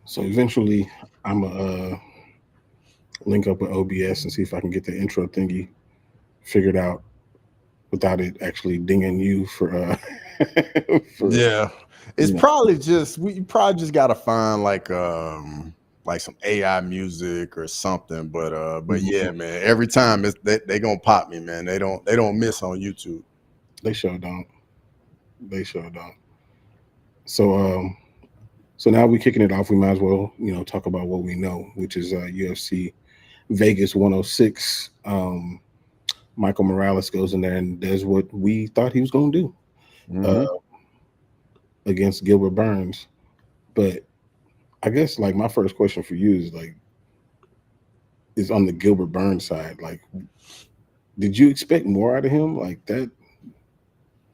So eventually, I'm a link up with OBS and see if I can get the intro thingy figured out without it actually dinging you for for Yeah, it's you know. probably just we probably just gotta find like some AI music or something. But Mhm. yeah, man, every time they gonna pop me, man. They don't miss on YouTube. They sure don't. They sure don't. So so now we're kicking it off. We might as well talk about what we know, which is UFC Vegas 106. Michael Morales goes in there and does what we thought he was going to do uh, Hmm. against Gilbert Burns. But I guess like my first question for you is like is on the Gilbert Burns side. Like, did you expect more out of him? Like that?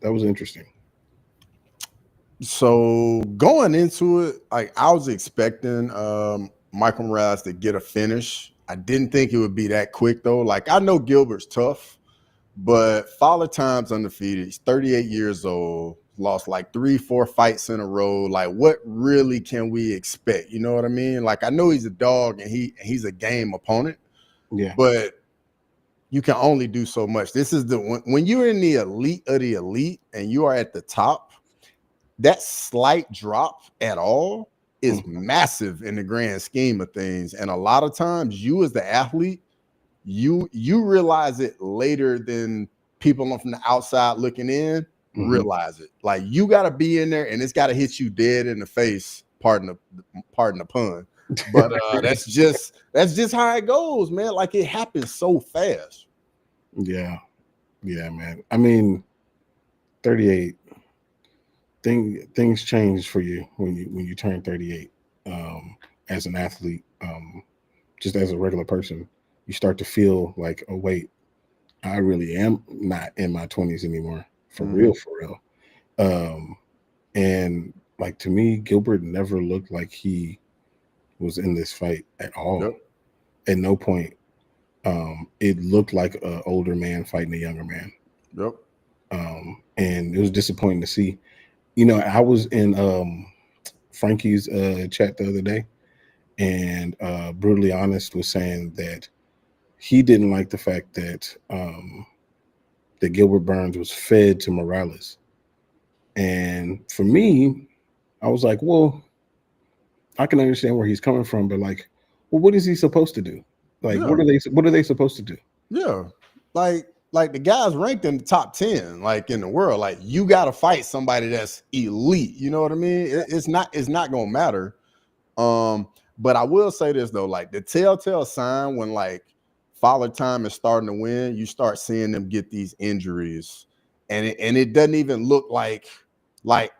That was interesting. So going into it, like I was expecting Michael Morales to get a finish. I didn't think it would be that quick though. Like I know Gilbert's tough, but Father Time's undefeated. He's 38 years old, lost like 3, 4 fights in a row. Like, what really can we expect? You know what I mean? Like, I know he's a dog and he's a game opponent, Yeah. but you can only do so much. This is when you're in the elite of the elite and you are at the top, that slight drop at all is Mm. massive in the grand scheme of things. And a lot of times, you as the athlete, you realize it later than people from the outside looking in Hmm. realize it. Like you got to be in there, and it's got to hit you dead in the face. Pardon the pun, but that's just how it goes, man. Like it happens so fast. Yeah. Yeah, man. I mean, 38. Things change for you when you turn 38. As an athlete, just as a regular person, you start to feel like, oh wait, I really am not in my 20s anymore. For real, Mm-hmm. for real. And like to me, Gilbert never looked like he was in this fight at all. Yep. At no point, it looked like an older man fighting a younger man. Yep. And it was disappointing to see. I was in Frankie's chat the other day, and brutally honest was saying that he didn't like the fact that Gilbert Burns was fed to Morales. And for me, I was like, well, I can understand where he's coming from, but like, well, what is he supposed to do? Like, Yeah. what are they supposed to do? Yeah. Like the guys ranked in the top 10, like in the world. Like you gotta fight somebody that's elite. You know what I mean? It's not gonna matter. But I will say this though, like the telltale sign when like Father Time is starting to win, you start seeing them get these injuries, and it doesn't even look like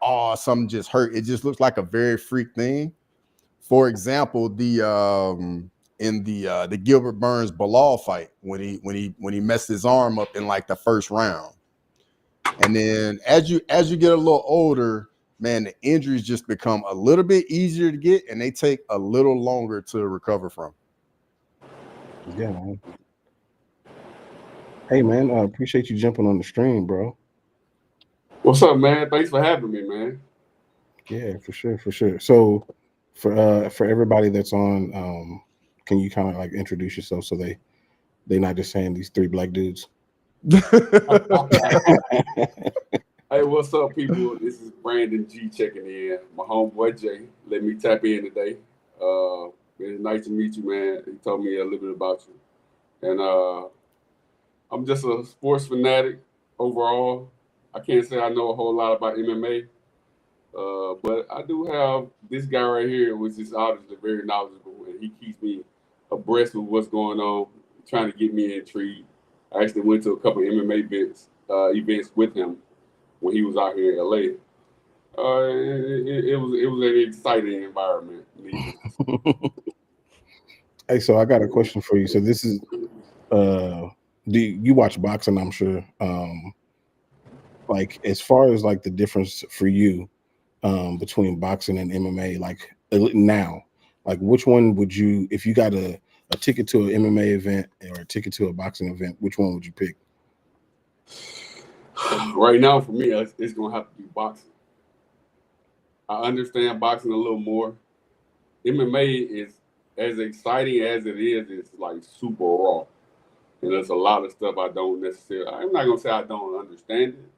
oh something just hurt. It just looks like a very freak thing. For example, the Gilbert Burns Bilal fight when he messed his arm up in like the first round, and then as you get a little older, man, the injuries just become a little bit easier to get, and they take a little longer to recover from. Yeah, man. Hey, man, I appreciate you jumping on the stream, bro. What's up, man? Thanks for having me, man. Yeah, for sure, for sure. So, for everybody that's on, can you kind of like introduce yourself so they not just saying these three black dudes? Hey, what's up, people? This is Brandon G checking in. My homeboy Jay let me tap in today. It's nice to meet you, man. He told me a little bit about you, and I'm just a sports fanatic overall. I can't say I know a whole lot about MMA, but I do have this guy right here, which is obviously very knowledgeable, and he keeps me abreast with what's going on, trying to get me intrigued. I actually went to a couple of MMA events with him when he was out here in LA. It was an exciting environment. Needless to say. Hey, so I got a question for you. So this is uh do you watch boxing, I'm sure. Like as far as like the difference for you between boxing and MMA, like now, like which one would you if you got a ticket to an MMA event or a ticket to a boxing event, which one would you pick? Right now, for me, it's gonna have to be boxing. I understand boxing a little more. MMA is as exciting as it is. It's like super raw, and there's a lot of stuff I don't necessarily. I'm not gonna say I don't understand it.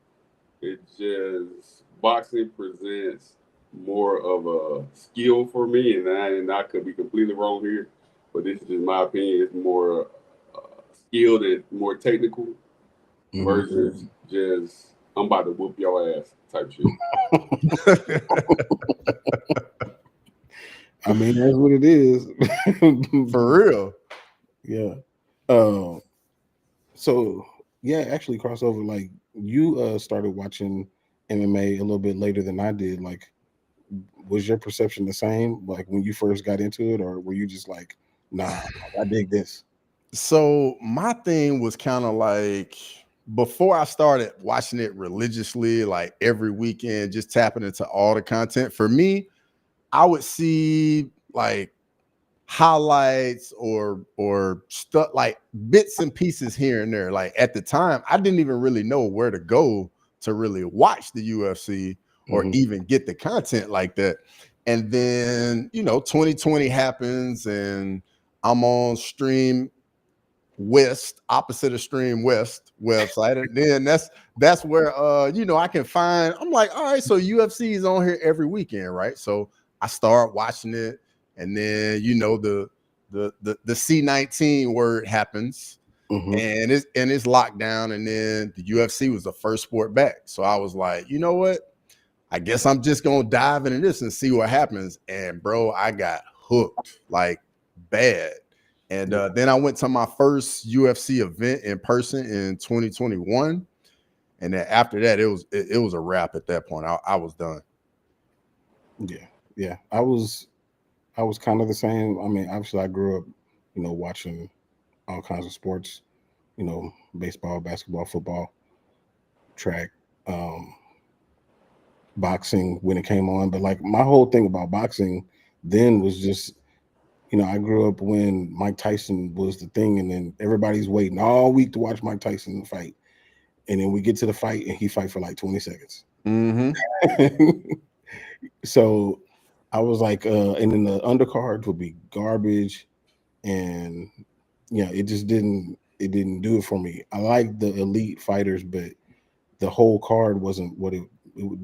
It just boxing presents more of a skill for me, and I could be completely wrong here, but this is just my opinion. It's more skilled and more technical versus just I'm about to whoop your ass type shit. I mean, that's what it is. For real. Yeah. So yeah, actually crossover. Like you started watching MMA a little bit later than I did. Like, was your perception the same? Like when you first got into it, or were you just like, nah, I dig this? So my thing was kind of like before I started watching it religiously, like every weekend, just tapping into all the content. For me, I would see like highlights or stuff like bits and pieces here and there. Like at the time, I didn't even really know where to go to really watch the UFC or even get the content like that. And then, 2020 happens and I'm on Stream West, opposite of Stream West website. And then that's where I can find, I'm like, all right, so UFC is on here every weekend, right? So I start watching it, and then the C19 word happens, and it's locked down, and then the UFC was the first sport back. So I was like, you know what? I guess I'm just gonna dive into this and see what happens. And bro, I got hooked like bad. And then I went to my first UFC event in person in 2021. And then after that, it was a wrap at that point. I was done. Yeah. I was kind of the same. I mean, obviously I grew up, watching all kinds of sports, baseball, basketball, football, track, boxing when it came on. But like my whole thing about boxing then was just, I grew up when Mike Tyson was the thing, and then everybody's waiting all week to watch Mike Tyson fight. And then we get to the fight and he fight for like 20 seconds. So I was like, and then the undercard would be garbage. And it just didn't do it for me. I like the elite fighters, but the whole card wasn't what it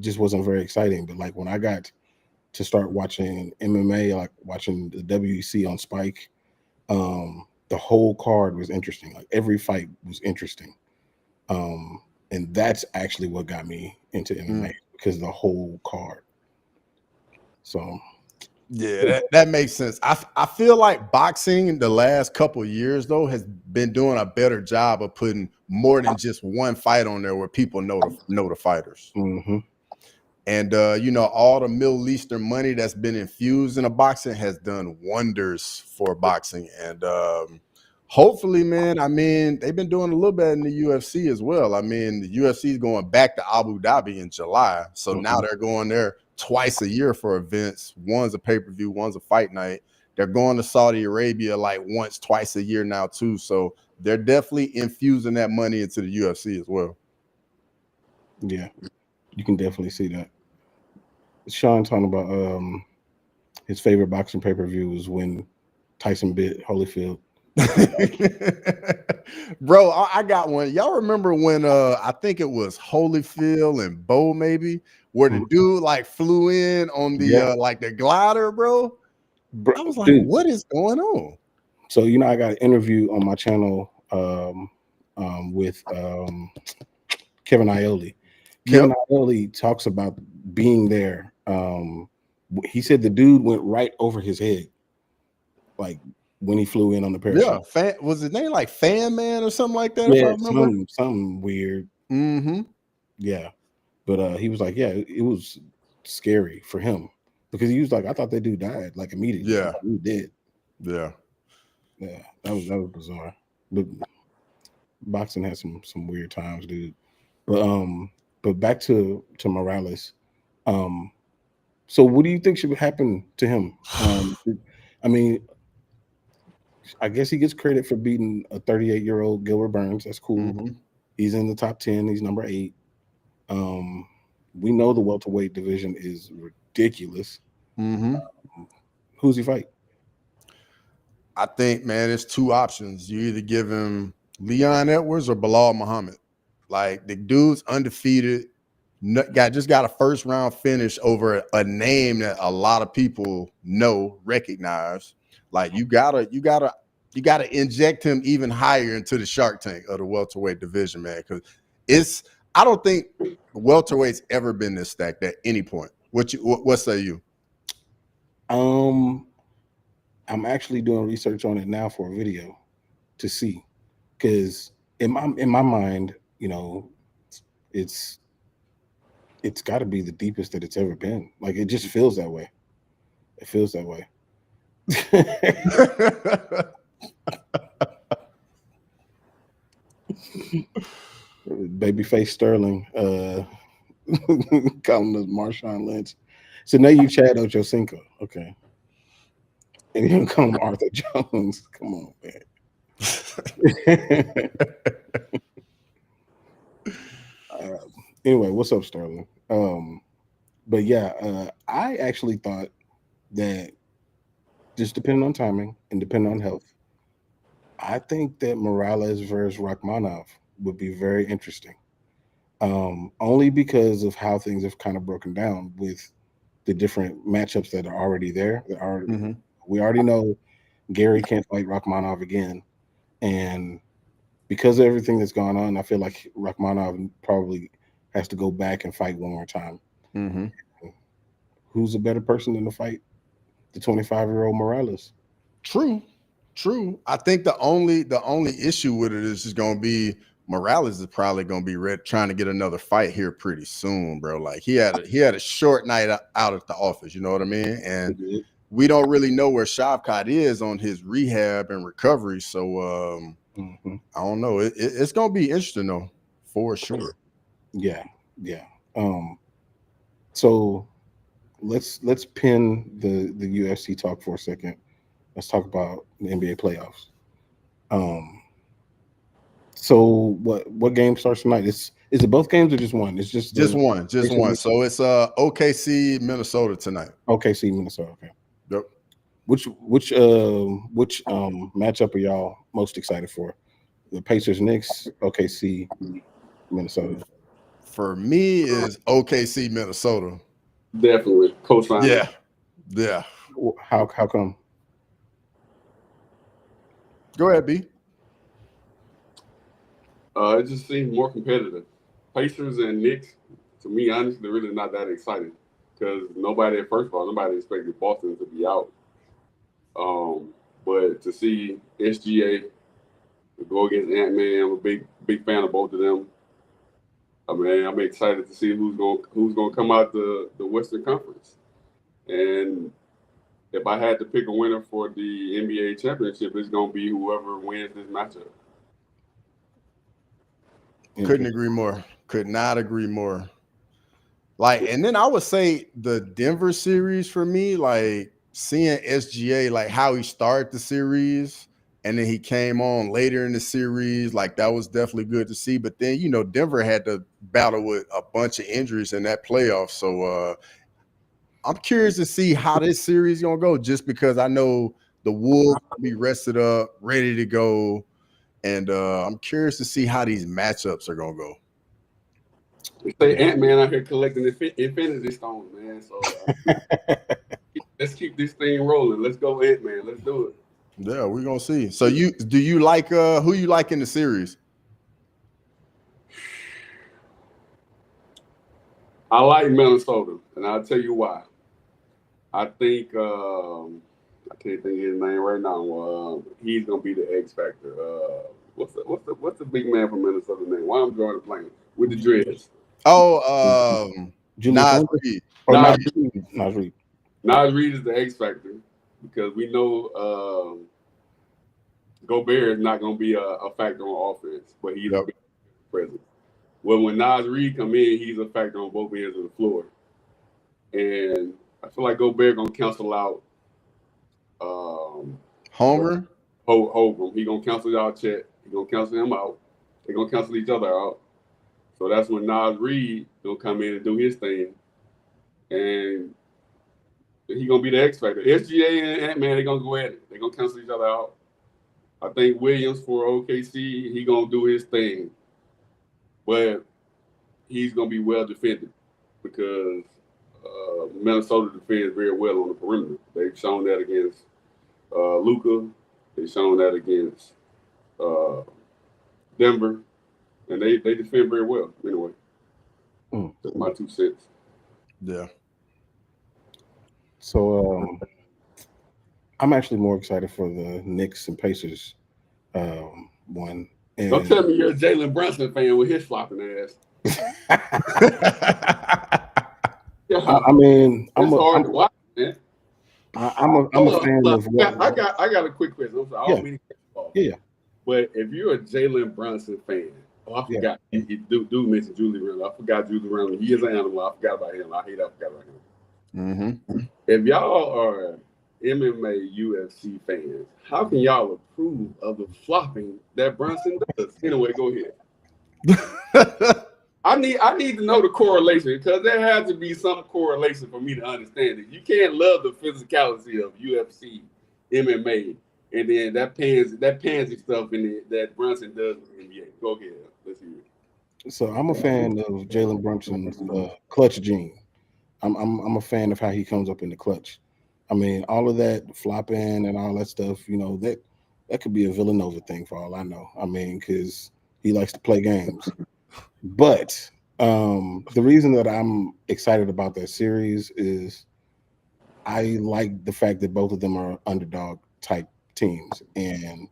just wasn't very exciting. But like when I got to start watching MMA, like watching the WEC on Spike, the whole card was interesting. Like every fight was interesting. And that's actually what got me into MMA because the whole card. So yeah, that makes sense. I feel like boxing in the last couple of years though has been doing a better job of putting more than just one fight on there where people know the fighters. And all the Middle Eastern money that's been infused into boxing has done wonders for boxing. And hopefully, man, I mean, they've been doing a little bit in the UFC as well. I mean, the UFC is going back to Abu Dhabi in July. So now they're going there twice a year for events. One's a pay-per-view, one's a fight night. They're going to Saudi Arabia like once, twice a year now too. So they're definitely infusing that money into the UFC as well. Yeah, you can definitely see that. Sean talking about his favorite boxing pay-per-view was when Tyson bit Holyfield. Bro, I got one. Y'all remember when I think it was Holyfield and Bo maybe, where the dude like flew in on the like the glider, bro? I was like, dude, what is going on? So I got an interview on my channel with Kevin Aioli. Kevin Aioli talks about being there. He said the dude went right over his head, like when he flew in on the parachute. Yeah, was his name like Fan Man or something like that? Yeah, if I remember. something weird. Yeah, but he was like, yeah, it was scary for him because he was like, I thought that dude died like immediately. Yeah, he did. Yeah, that was bizarre. But boxing has some weird times, dude. But back to Morales. So what do you think should happen to him? I mean, I guess he gets credit for beating a 38-year-old Gilbert Burns. That's cool. He's in the top 10. He's number 8. We know the welterweight division is ridiculous. Who Who's he fight? I think, man, it's two options. You either give him Leon Edwards or Bilal Muhammad. Like, the dude's undefeated. Just got a first round finish over a name that a lot of people recognize. Like, you gotta inject him even higher into the Shark Tank of the welterweight division, man. Because I don't think welterweight's ever been this stacked at any point. What say you? I'm actually doing research on it now for a video to see, because in my mind, you know, it's got to be the deepest that it's ever been. Like, it just feels that way. It feels that way. Babyface Sterling, calling us Marshawn Lynch. So now you Chad Ochocinco, okay? And you call him Arthur Jones. Come on, man. Anyway, what's up, Sterling? But yeah, I actually thought that, just depending on timing and depending on health, I think that Morales versus Rachmanov would be very interesting. Only because of how things have kind of broken down with the different matchups that are already there. We already know Gary can't fight Rachmanov again. And because of everything that's gone on, I feel like Rachmanov probably has to go back and fight one more time. Mm-hmm. Who's a better person than to fight the 25-year-old Morales? True. I think the only issue with it is just going to be Morales is probably going to be trying to get another fight here pretty soon, bro. Like, he had a short night out at the office, you know what I mean? And we don't really know where Shavkat is on his rehab and recovery. So I don't know. It's going to be interesting though, for sure. Yeah. So let's pin the UFC talk for a second. Let's talk about the NBA playoffs. So what game starts tonight? Is it both games or just one? It's just one. So it's OKC Minnesota tonight. OKC Minnesota. Okay. Yep. Which matchup are y'all most excited for? The Pacers Knicks, OKC Minnesota. For me, is OKC Minnesota. Definitely co-sign. Yeah. How come? Go ahead, B. It just seems more competitive. Pacers and Knicks, to me, honestly, they're really not that exciting because nobody expected Boston to be out. But to see SGA go against Ant-Man, I'm a big fan of both of them. I mean, I'm excited to see who's gonna come out the Western Conference. And if I had to pick a winner for the NBA championship, it's gonna be whoever wins this matchup. Couldn't agree more. Could not agree more. Like, and then I would say the Denver series for me, like seeing SGA, like how he started the series and then he came on later in the series, like that was definitely good to see. But then, you know, Denver had to battle with a bunch of injuries in that playoff. So I'm curious to see how this series is gonna go, just because I know the Wolves will be rested up, ready to go. And I'm curious to see how these matchups are gonna go. They say Ant-Man out here collecting Infinity Stones, man. So let's keep this thing rolling. Let's go, Ant-Man. Let's do it. Yeah, we're gonna see. So do you like who you like in the series? I like Minnesota, and I'll tell you why. I think I can't think of his name right now. He's gonna be the X factor. What's the big man from Minnesota name? Why I'm drawing the blank with the dreads? Oh, Nas Reed. Nas Reed. Nas Reed is the X factor because we know Gobert is not gonna be a factor on offense, but he's a big presence. Well, when Nas Reed come in, he's a factor on both ends of the floor, and I feel like Gobert gonna cancel out Homer. He gonna cancel out Chet. He gonna cancel him out. They gonna cancel each other out. So that's when Nas Reed gonna come in and do his thing, and He gonna be the X factor. SGA and Ant-Man, they gonna go at it. They gonna cancel each other out. I think Williams for OKC, he gonna do his thing, but he's gonna be well defended because Minnesota defends very well on the perimeter. They've shown that against Luka. They've shown that against Denver, and they defend very well. Anyway, that's my 2 cents. Yeah. So I'm actually more excited for the Knicks and Pacers one. And Don't tell me you're a Jalen Brunson fan with his flopping ass. Yeah, I mean, it's hard to watch, man. I'm a fan of what I got a quick question. I'm sorry, I don't mean to cut you off. Yeah. But if you're a Jalen Brunson fan, I forgot. He do mention Julie Randle. I forgot Julie Randle. He is an animal. I forgot about him. I forgot about him. Mm-hmm. If y'all are MMA UFC fans, how can y'all approve of the flopping that Brunson does? Anyway, go ahead. I need to know the correlation because there has to be some correlation for me to understand it. You can't love the physicality of UFC, MMA, and then that pansy stuff in it that Brunson does in the NBA. Go ahead, let's hear it. So I'm a fan of Jalen Brunson's clutch gene. I'm a fan of how he comes up in the clutch. I mean, all of that flopping and all that stuff, you know, that could be a Villanova thing for all I know. I mean, because he likes to play games. But the reason that I'm excited about that series is I like the fact that both of them are underdog type teams, and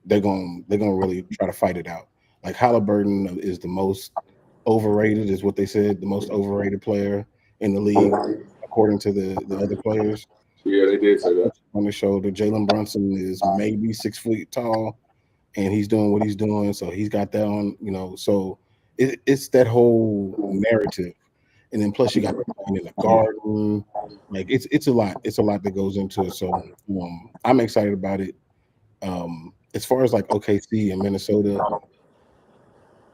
they're gonna really try to fight it out. Like Halliburton is the most overrated, is what they said, the most overrated player in the league, according to the other players. Yeah, they did say that on the shoulder. Jalen Brunson is maybe 6 feet tall, and he's doing what he's doing, so he's got that on. You know, so it's that whole narrative, and then plus you got in the garden. Like it's a lot. It's a lot that goes into it. So I'm excited about it. As far as like OKC and Minnesota,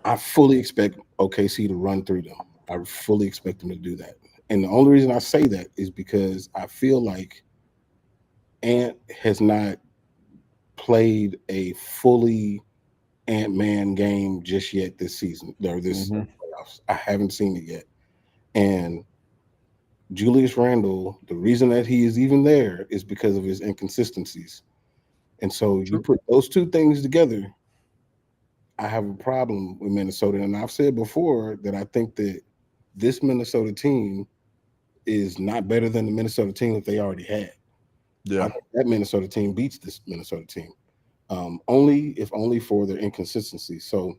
I fully expect OKC to run through them. I fully expect them to do that. And the only reason I say that is because I feel like Ant has not played a fully Ant-Man game just yet this season or this playoffs. I haven't seen it yet. And Julius Randle, the reason that he is even there is because of his inconsistencies. And so you put those two things together, I have a problem with Minnesota. And I've said before that I think that this Minnesota team is not better than the Minnesota team that they already had. Yeah, I think that Minnesota team beats this Minnesota team, only for their inconsistency. So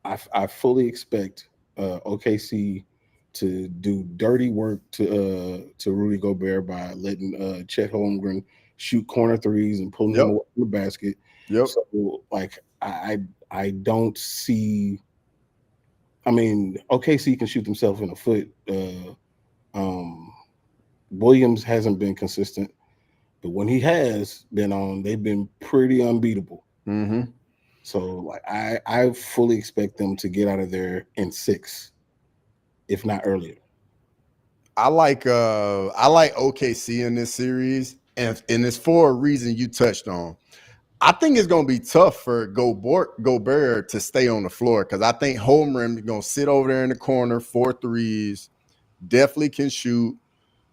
I fully expect OKC to do dirty work to Rudy Gobert by letting Chet Holmgren shoot corner threes and pulling them away from the basket. Yep. So like I don't see. I mean, OKC can shoot themselves in the foot. Williams hasn't been consistent, but when he has been on, they've been pretty unbeatable. Mm-hmm. So like I fully expect them to get out of there in 6, if not earlier. I like OKC in this series, and it's for a reason you touched on. I think it's going to be tough for Gobert to stay on the floor because I think Holmgren is going to sit over there in the corner, 4 threes, definitely can shoot.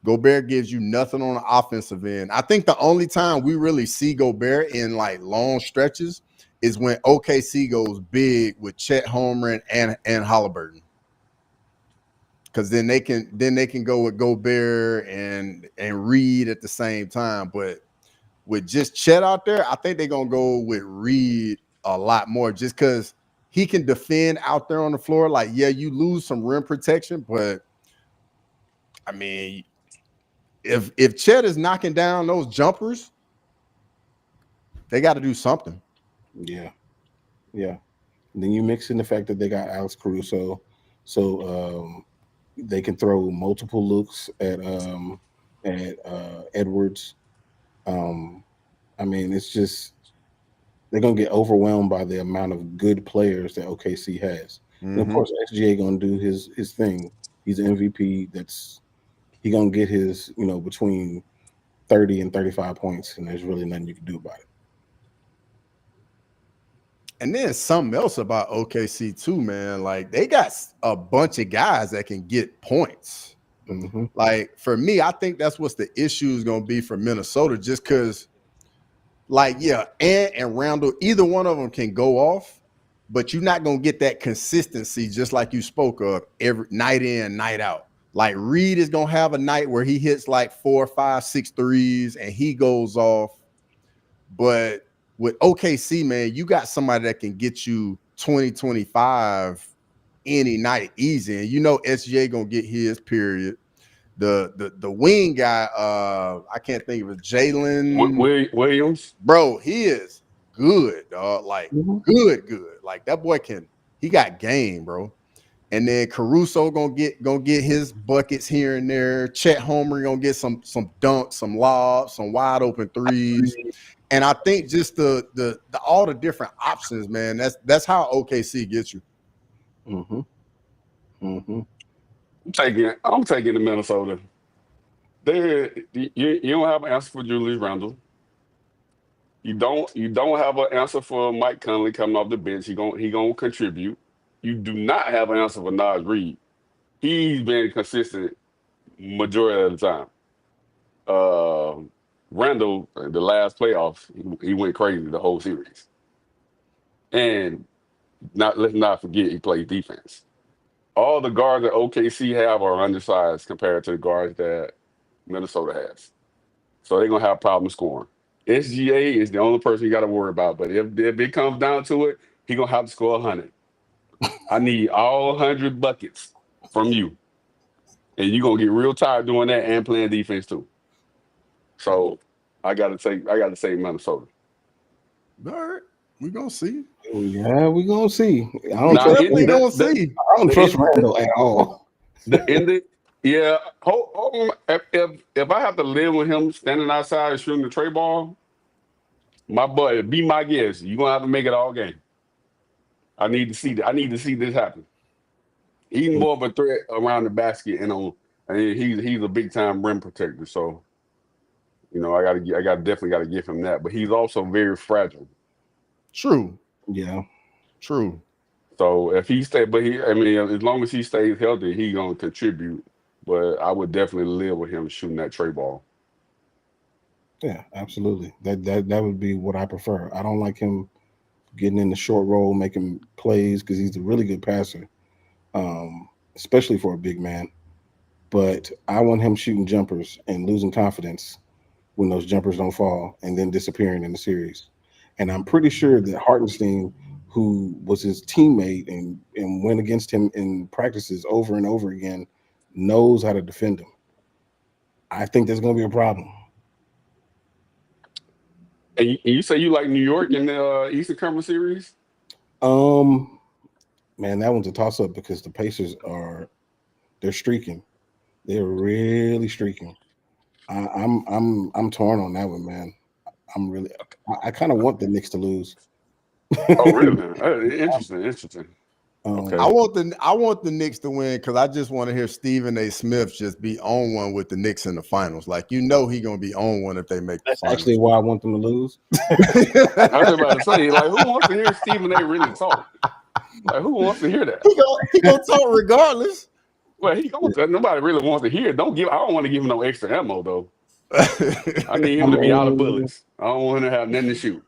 Gobert gives you nothing on the offensive end. I think the only time we really see Gobert in like long stretches is when OKC goes big with Chet Holmgren and Halliburton. Because then they can go with Gobert and Reed at the same time. But with just Chet out there, I think they're gonna go with Reed a lot more just because he can defend out there on the floor. Like, yeah, you lose some rim protection, but I mean, if Chet is knocking down those jumpers, they got to do something. Yeah. And then you mix in the fact that they got Alex Caruso, so they can throw multiple looks at Edwards. I mean, it's just they're gonna get overwhelmed by the amount of good players that OKC has. And of course, SGA gonna do his thing. He's an MVP. he gonna get his, between 30 and 35 points, and there's really nothing you can do about it. And then something else about OKC too, man. Like they got a bunch of guys that can get points. Mm-hmm. Like for me, I think that's what's the issue is going to be for Minnesota, just because, like, yeah, Ant and Randall, either one of them can go off, but you're not going to get that consistency, just like you spoke of, every night in, night out. Like Reed is going to have a night where he hits like 4, 5, 6 threes and he goes off. But with OKC, man, you got somebody that can get you 20, 25 any night easy. And SGA gonna get his period. The wing guy, I can't think of it, Jalen Williams. Bro, he is good, dog. Like good. Like that boy he got game, bro. And then Caruso gonna get his buckets here and there. Chet Homer gonna get some dunks, some lobs, some wide open threes. And I think just the all the different options, man. That's how OKC gets you. Mm-hmm. Mm-hmm. I'm taking the Minnesota. You don't have an answer for Julius Randle. You don't have an answer for Mike Conley coming off the bench. He gonna contribute. You do not have an answer for Naz Reid. He's been consistent majority of the time. Randall, the last playoffs, he went crazy the whole series. And let's not forget he plays defense. All the guards that OKC have are undersized compared to the guards that Minnesota has. So they're going to have problems scoring. SGA is the only person you got to worry about. But if it comes down to it, he's going to have to score 100. I need all 100 buckets from you. And you're going to get real tired doing that and playing defense too. So I got to say Minnesota. All right. We're going to see. Yeah, we're going to see. I don't trust Randall at all. If I have to live with him standing outside and shooting the tray ball, my boy, be my guest. You're gonna have to make it all game. I need to see this happen. He's more of a threat around the basket and he's a big time rim protector. So, I definitely gotta give him that. But he's also very fragile. True. Yeah. True. So if he as long as he stays healthy, he's gonna contribute. But I would definitely live with him shooting that tray ball. Yeah, absolutely. That would be what I prefer. I don't like him getting in the short roll, making plays because he's a really good passer, especially for a big man. But I want him shooting jumpers and losing confidence when those jumpers don't fall and then disappearing in the series. And I'm pretty sure that Hartenstein, who was his teammate and went against him in practices over and over again, knows how to defend him. I think there's going to be a problem. And you say you like New York in the Eastern Conference Series? Man, that one's a toss-up because the Pacers they're streaking. They're really streaking. I'm torn on that one, man. I kind of want the Knicks to lose. Oh, really? Interesting. Okay. I want the Knicks to win because I just want to hear Stephen A. Smith just be on one with the Knicks in the finals. Like he gonna be on one if they make the finals. That's actually why I want them to lose. I was about to say, like, who wants to hear Stephen A. really talk? Like, who wants to hear that? He gonna talk regardless. Well, nobody really wants to hear it. I don't want to give him no extra ammo though. I need him to be out of bullets. I don't want him to have nothing to shoot.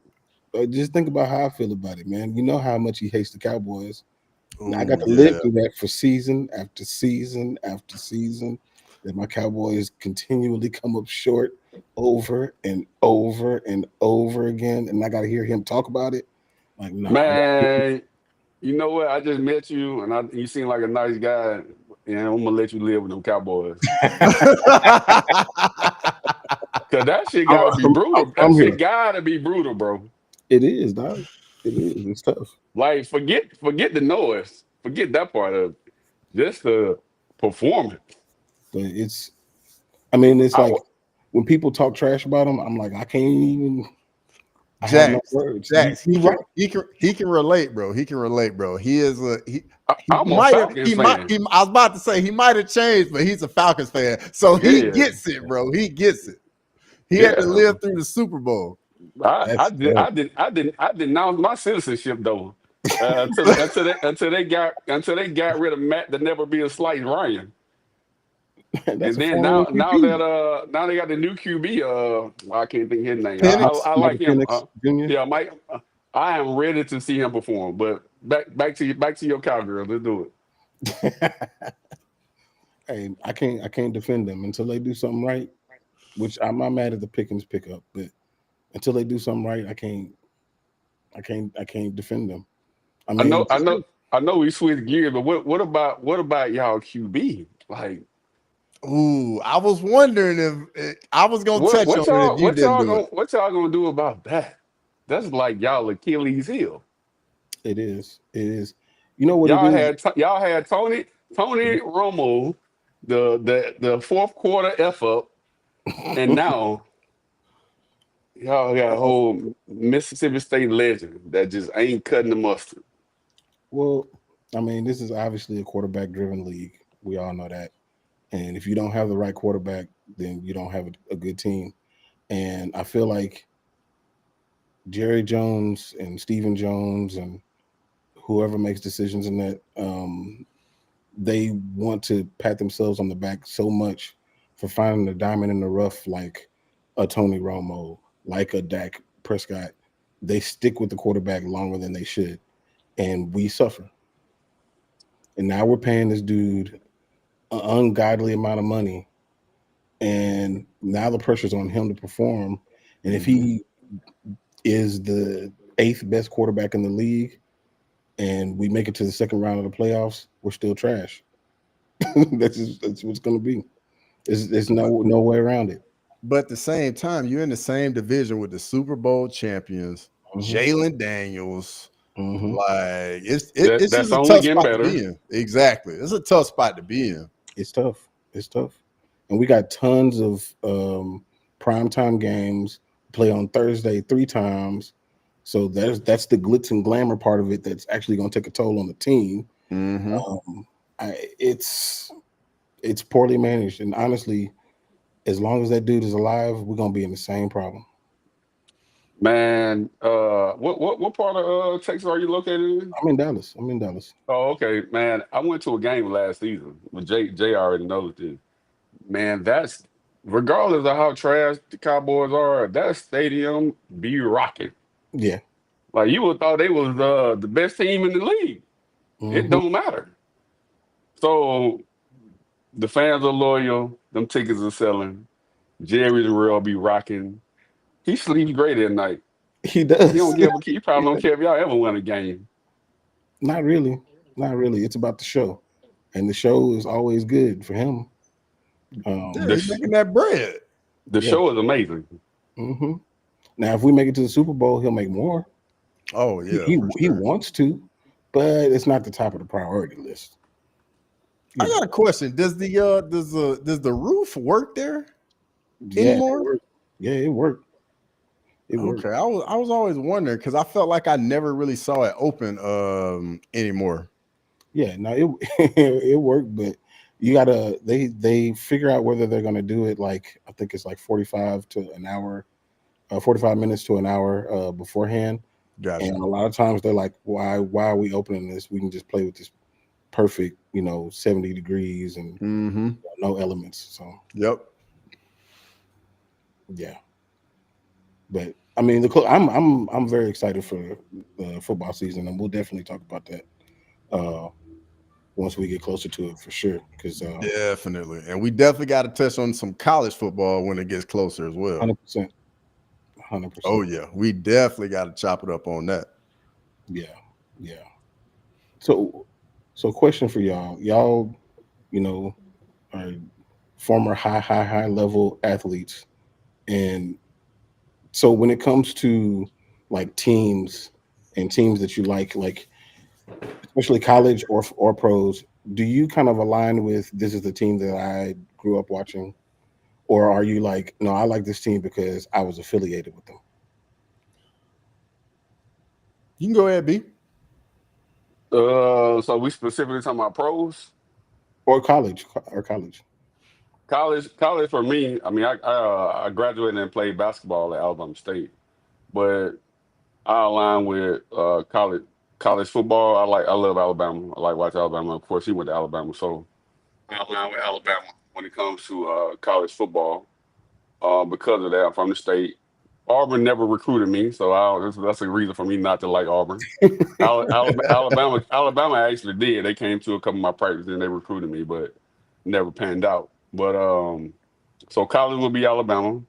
Just think about how I feel about it, man. You know how much he hates the Cowboys. I got to live through that for season after season after season. That my Cowboys continually come up short over and over and over again, and I got to hear him talk about it. Like, nah, man, you know what? I just met you, and you seem like a nice guy, and I'm gonna let you live with them Cowboys. Cause that shit gotta be brutal. That shit gotta be brutal, bro. It is, dog. It is. It's tough. Like, forget the noise. Forget that part of it. Just the performance. But it's like when people talk trash about him, I'm like, I can't even. I have no Jax, words. Jax, You right. he can relate, bro. He can relate, bro. He is he I'm a might have Falcons fan. I was about to say he might have changed, but he's a Falcons fan, so he Yeah, gets it, bro. He gets it. He had to yeah. live through the Super Bowl. I That's did I did I didn't I denounced my citizenship though. Until they got rid of Matt to never be a slight Ryan. that's And a then 4-1 QB. now they got the new QB I can't think of his name. Penix, I like Michael him. Penix Jr. Yeah, Mike. I am ready to see him perform. But back to your Cowgirls. Let's do it. Hey, I can't defend them until they do something right. Which I'm not mad at the Pickens pickup, but until they do something right, I can't defend them. I I know mean, I know I know we switched gears, but what about y'all QB? Like ooh, I was wondering if I was gonna touch on it if you didn't do it. what y'all gonna do about that? That's like y'all Achilles heel. it is. It is. You know what it is? Y'all had Tony Romo the fourth quarter F up, and now y'all got a whole Mississippi State legend that just ain't cutting the mustard. Well, I mean, this is obviously a quarterback-driven league. We all know that. And if you don't have the right quarterback, then you don't have a good team. And I feel like Jerry Jones and Stephen Jones and whoever makes decisions in that, they want to pat themselves on the back so much for finding a diamond in the rough like a Tony Romo, like a Dak Prescott. They stick with the quarterback longer than they should, and we suffer. And now we're paying this dude an ungodly amount of money, and now the pressure's on him to perform. And if he is the 8th best quarterback in the league, and we make it to the second round of the playoffs, we're still trash. that's what's going to be. There's no way around it. But at the same time, you're in the same division with the Super Bowl champions, Jalen Daniels. Like it's That's just a only tough getting spot to better. be in. Exactly, it's a tough spot to be in. It's tough. It's tough. And we got tons of primetime games. Play on Thursday 3 times. So that's the glitz and glamour part of it that's actually going to take a toll on the team. It's poorly managed. And honestly, as long as that dude is alive, we're going to be in the same problem. Man, what part of Texas are you located in? I'm in Dallas. Oh, okay, man. I went to a game last season. But Jay already knows this. Man, that's regardless of how trash the Cowboys are, that stadium be rocking. Yeah. Like you would thought they was the best team in the league. It don't matter. So the fans are loyal. Them tickets are selling. Jerry the Real be rocking. He sleeps great at night. He does. He probably don't care if y'all ever win a game. Not really. It's about the show. And the show is always good for him. He's making that bread. The show is amazing. Now, if we make it to the Super Bowl, he'll make more. Oh yeah, he wants to, but it's not the top of the priority list. I got a question. Does the roof work there anymore? It worked. It worked. Okay, I was always wondering because I felt like I never really saw it open anymore. Yeah, no, it worked, but you gotta they figure out whether they're gonna do it like I think it's like 45 minutes to an hour beforehand. Gotcha. And a lot of times they're like, why are we opening this? We can just play with this perfect, 70 degrees and no elements. So yep. Yeah. But I mean, I'm very excited for the football season, and we'll definitely talk about that once we get closer to it for sure. Because definitely, and we definitely got to touch on some college football when it gets closer as well. 100%. Oh yeah, we definitely got to chop it up on that. Yeah. So question for y'all. Y'all, are former high level athletes, and so when it comes to like teams that you like especially college or pros, do you kind of align with this is the team that I grew up watching, or are you like, no, I like this team because I was affiliated with them? You can go ahead, B. So we specifically talking about pros. Or college. College for me. I mean, I graduated and played basketball at Alabama State, but I align with college football. I love Alabama. I like watching Alabama. Of course, he went to Alabama, so I align with Alabama when it comes to college football. Because of that, I'm from the state. Auburn never recruited me, so that's a reason for me not to like Auburn. Alabama actually did. They came to a couple of my practices and they recruited me, but never panned out. But so college will be Alabama.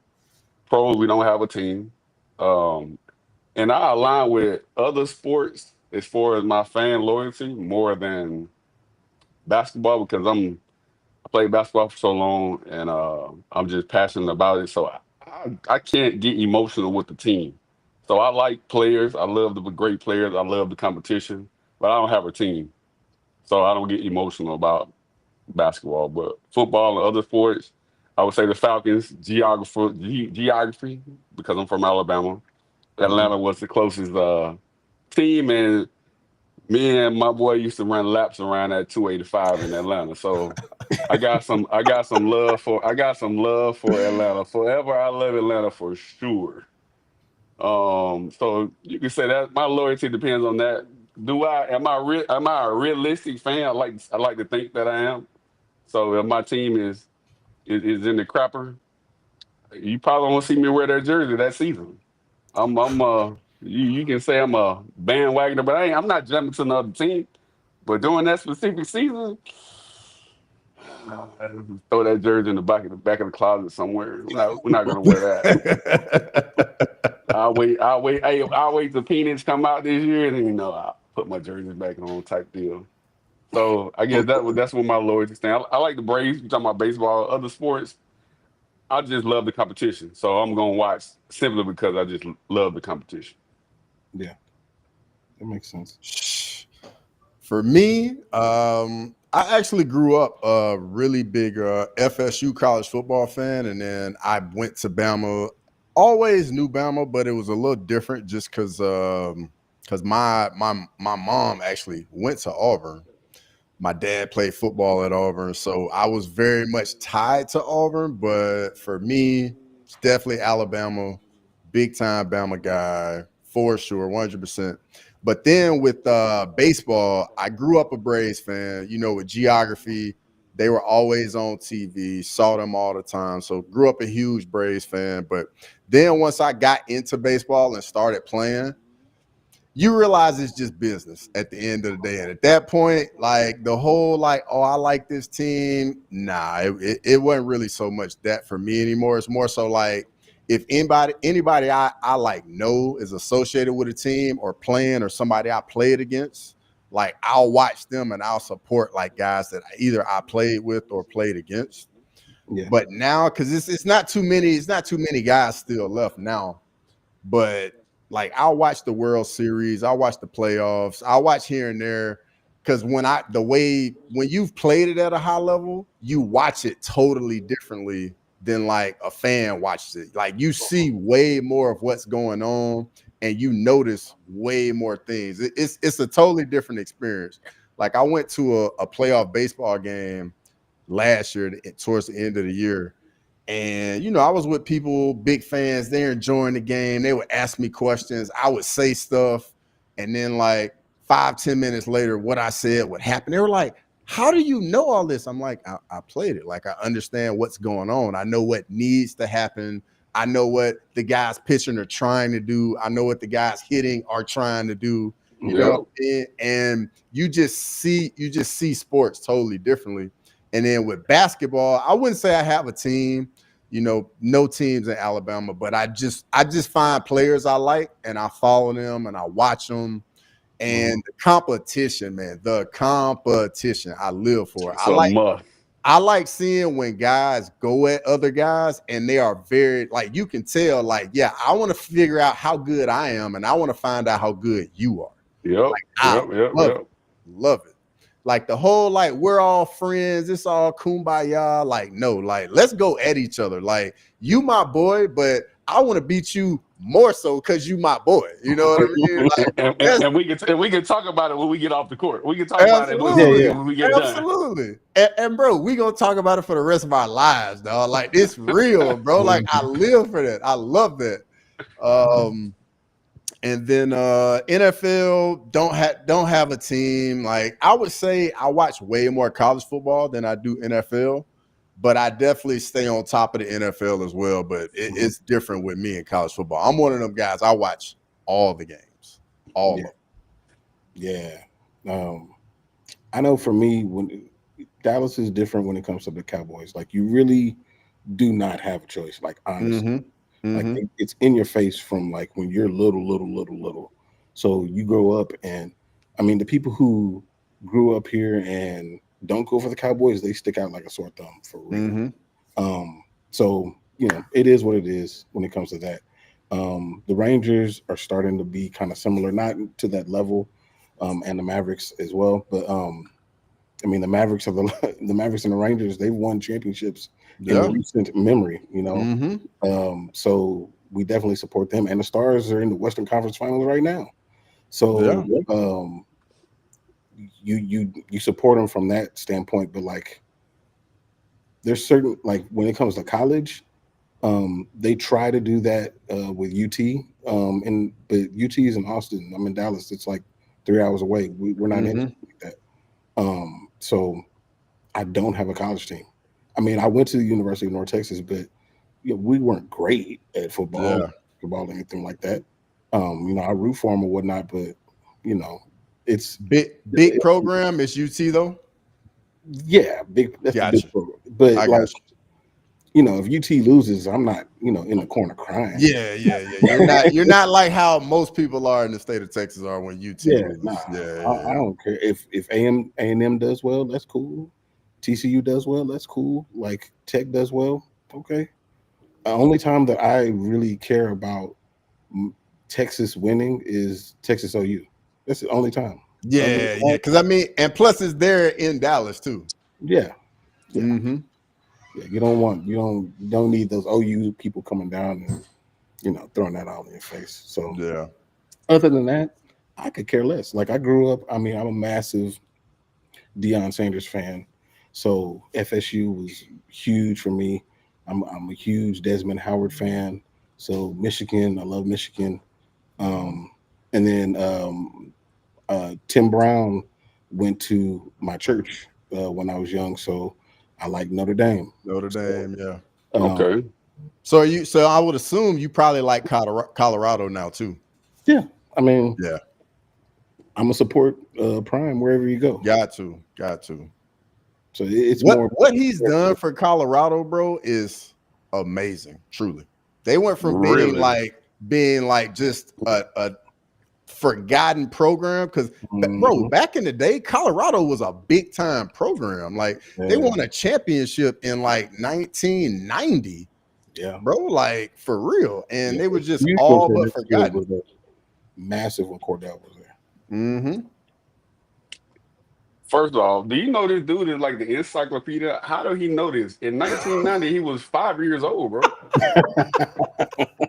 Pros, we don't have a team. And I align with other sports as far as my fan loyalty more than basketball because I played basketball for so long and I'm just passionate about it. So I can't get emotional with the team. So I like players. I love the great players. I love the competition, but I don't have a team. So I don't get emotional about basketball. But football and other sports, I would say the Falcons, geography, because I'm from Alabama. Atlanta was the closest team, and me and my boy used to run laps around that 285 in Atlanta. So I got some love for Atlanta. Forever I love Atlanta for sure. So you can say that my loyalty depends on that. Am I a realistic fan? I like to think that I am. So if my team is in the crapper, you probably won't see me wear that jersey that season. You can say I'm a bandwagoner, but I'm not jumping to another team. But during that specific season, throw that jersey in the back of the closet somewhere. We're not gonna wear that. I'll wait till Peanuts come out this year, and then I'll put my jersey back on type deal. So I guess that's what my loyalty stand. I like the Braves. You talking about baseball, other sports. I just love the competition. So I'm gonna watch simply because I just love the competition. Yeah, that makes sense. For me, I actually grew up a really big FSU college football fan, and then I went to Bama. Always knew Bama, but it was a little different just because my mom actually went to Auburn. My dad played football at Auburn, so I was very much tied to Auburn. But for me, it's definitely Alabama, big time Bama guy for sure, 100%. But then with baseball, I grew up a Braves fan. With geography, they were always on TV, saw them all the time. So grew up a huge Braves fan. But then once I got into baseball and started playing, you realize it's just business at the end of the day. And at that point, like the whole oh, I like this team. Nah, it wasn't really so much that for me anymore. It's more so like if anybody I like know is associated with a team or playing or somebody I played against, like I'll watch them and I'll support like guys that either I played with or played against. Yeah. But now, because it's not too many guys still left now. But like I'll watch the World Series, I'll watch the playoffs, I'll watch here and there. Because when you've played it at a high level, you watch it totally differently than like a fan watches it. Like you see way more of what's going on and you notice way more things. It's a totally different experience. Like I went to a playoff baseball game last year towards the end of the year. And, I was with people, big fans, they're enjoying the game. They would ask me questions. I would say stuff. And then like 5-10 minutes later, what I said would happen. They were like, how do you know all this? I'm like, I played it. Like, I understand what's going on. I know what needs to happen. I know what the guys pitching are trying to do. I know what the guys hitting are trying to do. You know? And you just see sports totally differently. And then with basketball, I wouldn't say I have a team, no teams in Alabama, but I just find players I like and I follow them and I watch them. And the competition, man, I live for it. I like seeing when guys go at other guys and they are very, like, you can tell, like, yeah, I want to figure out how good I am and I want to find out how good you are. Love it. Like the whole, like, we're all friends. It's all kumbaya. Like, no, like, let's go at each other. Like, you my boy, but I want to beat you more so because you my boy. You know what I mean? Like, and we can talk about it when we get off the court. We can talk about it when we get done. Absolutely. And bro, we gonna talk about it for the rest of our lives, dog. Like it's real, bro. Like I live for that. I love that. And then NFL don't have a team. Like I would say I watch way more college football than I do NFL, but I definitely stay on top of the NFL as well. But it's different with me in college football. I'm one of them guys. I watch all the games, all of them. Yeah. I know for me, when Dallas is different when it comes to the Cowboys. Like you really do not have a choice. Like honestly. Like it's in your face from like when you're little. So you grow up, and I mean the people who grew up here and don't go for the Cowboys, they stick out like a sore thumb for real. So you know it is what it is when it comes to that. The Rangers are starting to be kind of similar, not to that level, and the Mavericks as well. But I mean the Mavericks and the Rangers, they've won championships in recent memory, you know. So we definitely support them, and the Stars are in the Western Conference Finals right now. So you support them from that standpoint, but like there's certain, like when it comes to college, they try to do that with UT, but UT is in Austin. I'm in Dallas. It's like 3 hours away. We're not in like that. So I don't have a college team. I mean, I went to the University of North Texas, but you know, we weren't great at football, anything like that. You know, I root for them or whatnot, but you know, it's big program. It's UT though. Yeah, big. That's a big program. But like, you know, if UT loses, I'm not, you know, in the corner crying. Yeah. You're not like how most people are in the state of Texas are when UT loses. I don't care if A&M does well, that's cool. TCU does well, that's cool. Like Tech does well, okay. The only time that I really care about Texas winning is Texas OU. That's the only time. Yeah. Because I mean, and plus it's there in Dallas too. Yeah. Yeah, you don't need those OU people coming down and, you know, throwing that all in your face. So other than that, I could care less. Like I grew up, I mean, I'm a massive Deion Sanders fan. So FSU was huge for me. I'm a huge Desmond Howard fan. So Michigan, I love Michigan. And then Tim Brown went to my church when I was young. So I like Notre Dame. Okay. So I would assume you probably like Colorado now too. Yeah. I mean, I'm gonna support Prime wherever you go. Got to. So it's what he's done for Colorado, bro, is amazing. Truly, they went from being like just a forgotten program because, bro, back in the day, Colorado was a big time program. Like they won a championship in like 1990. Yeah, bro, like for real, and they were just all but forgotten. Massive when Cordell was there. First off, do you know this dude is like the encyclopedia? How do he know this? In 1990, he was 5 years old, bro.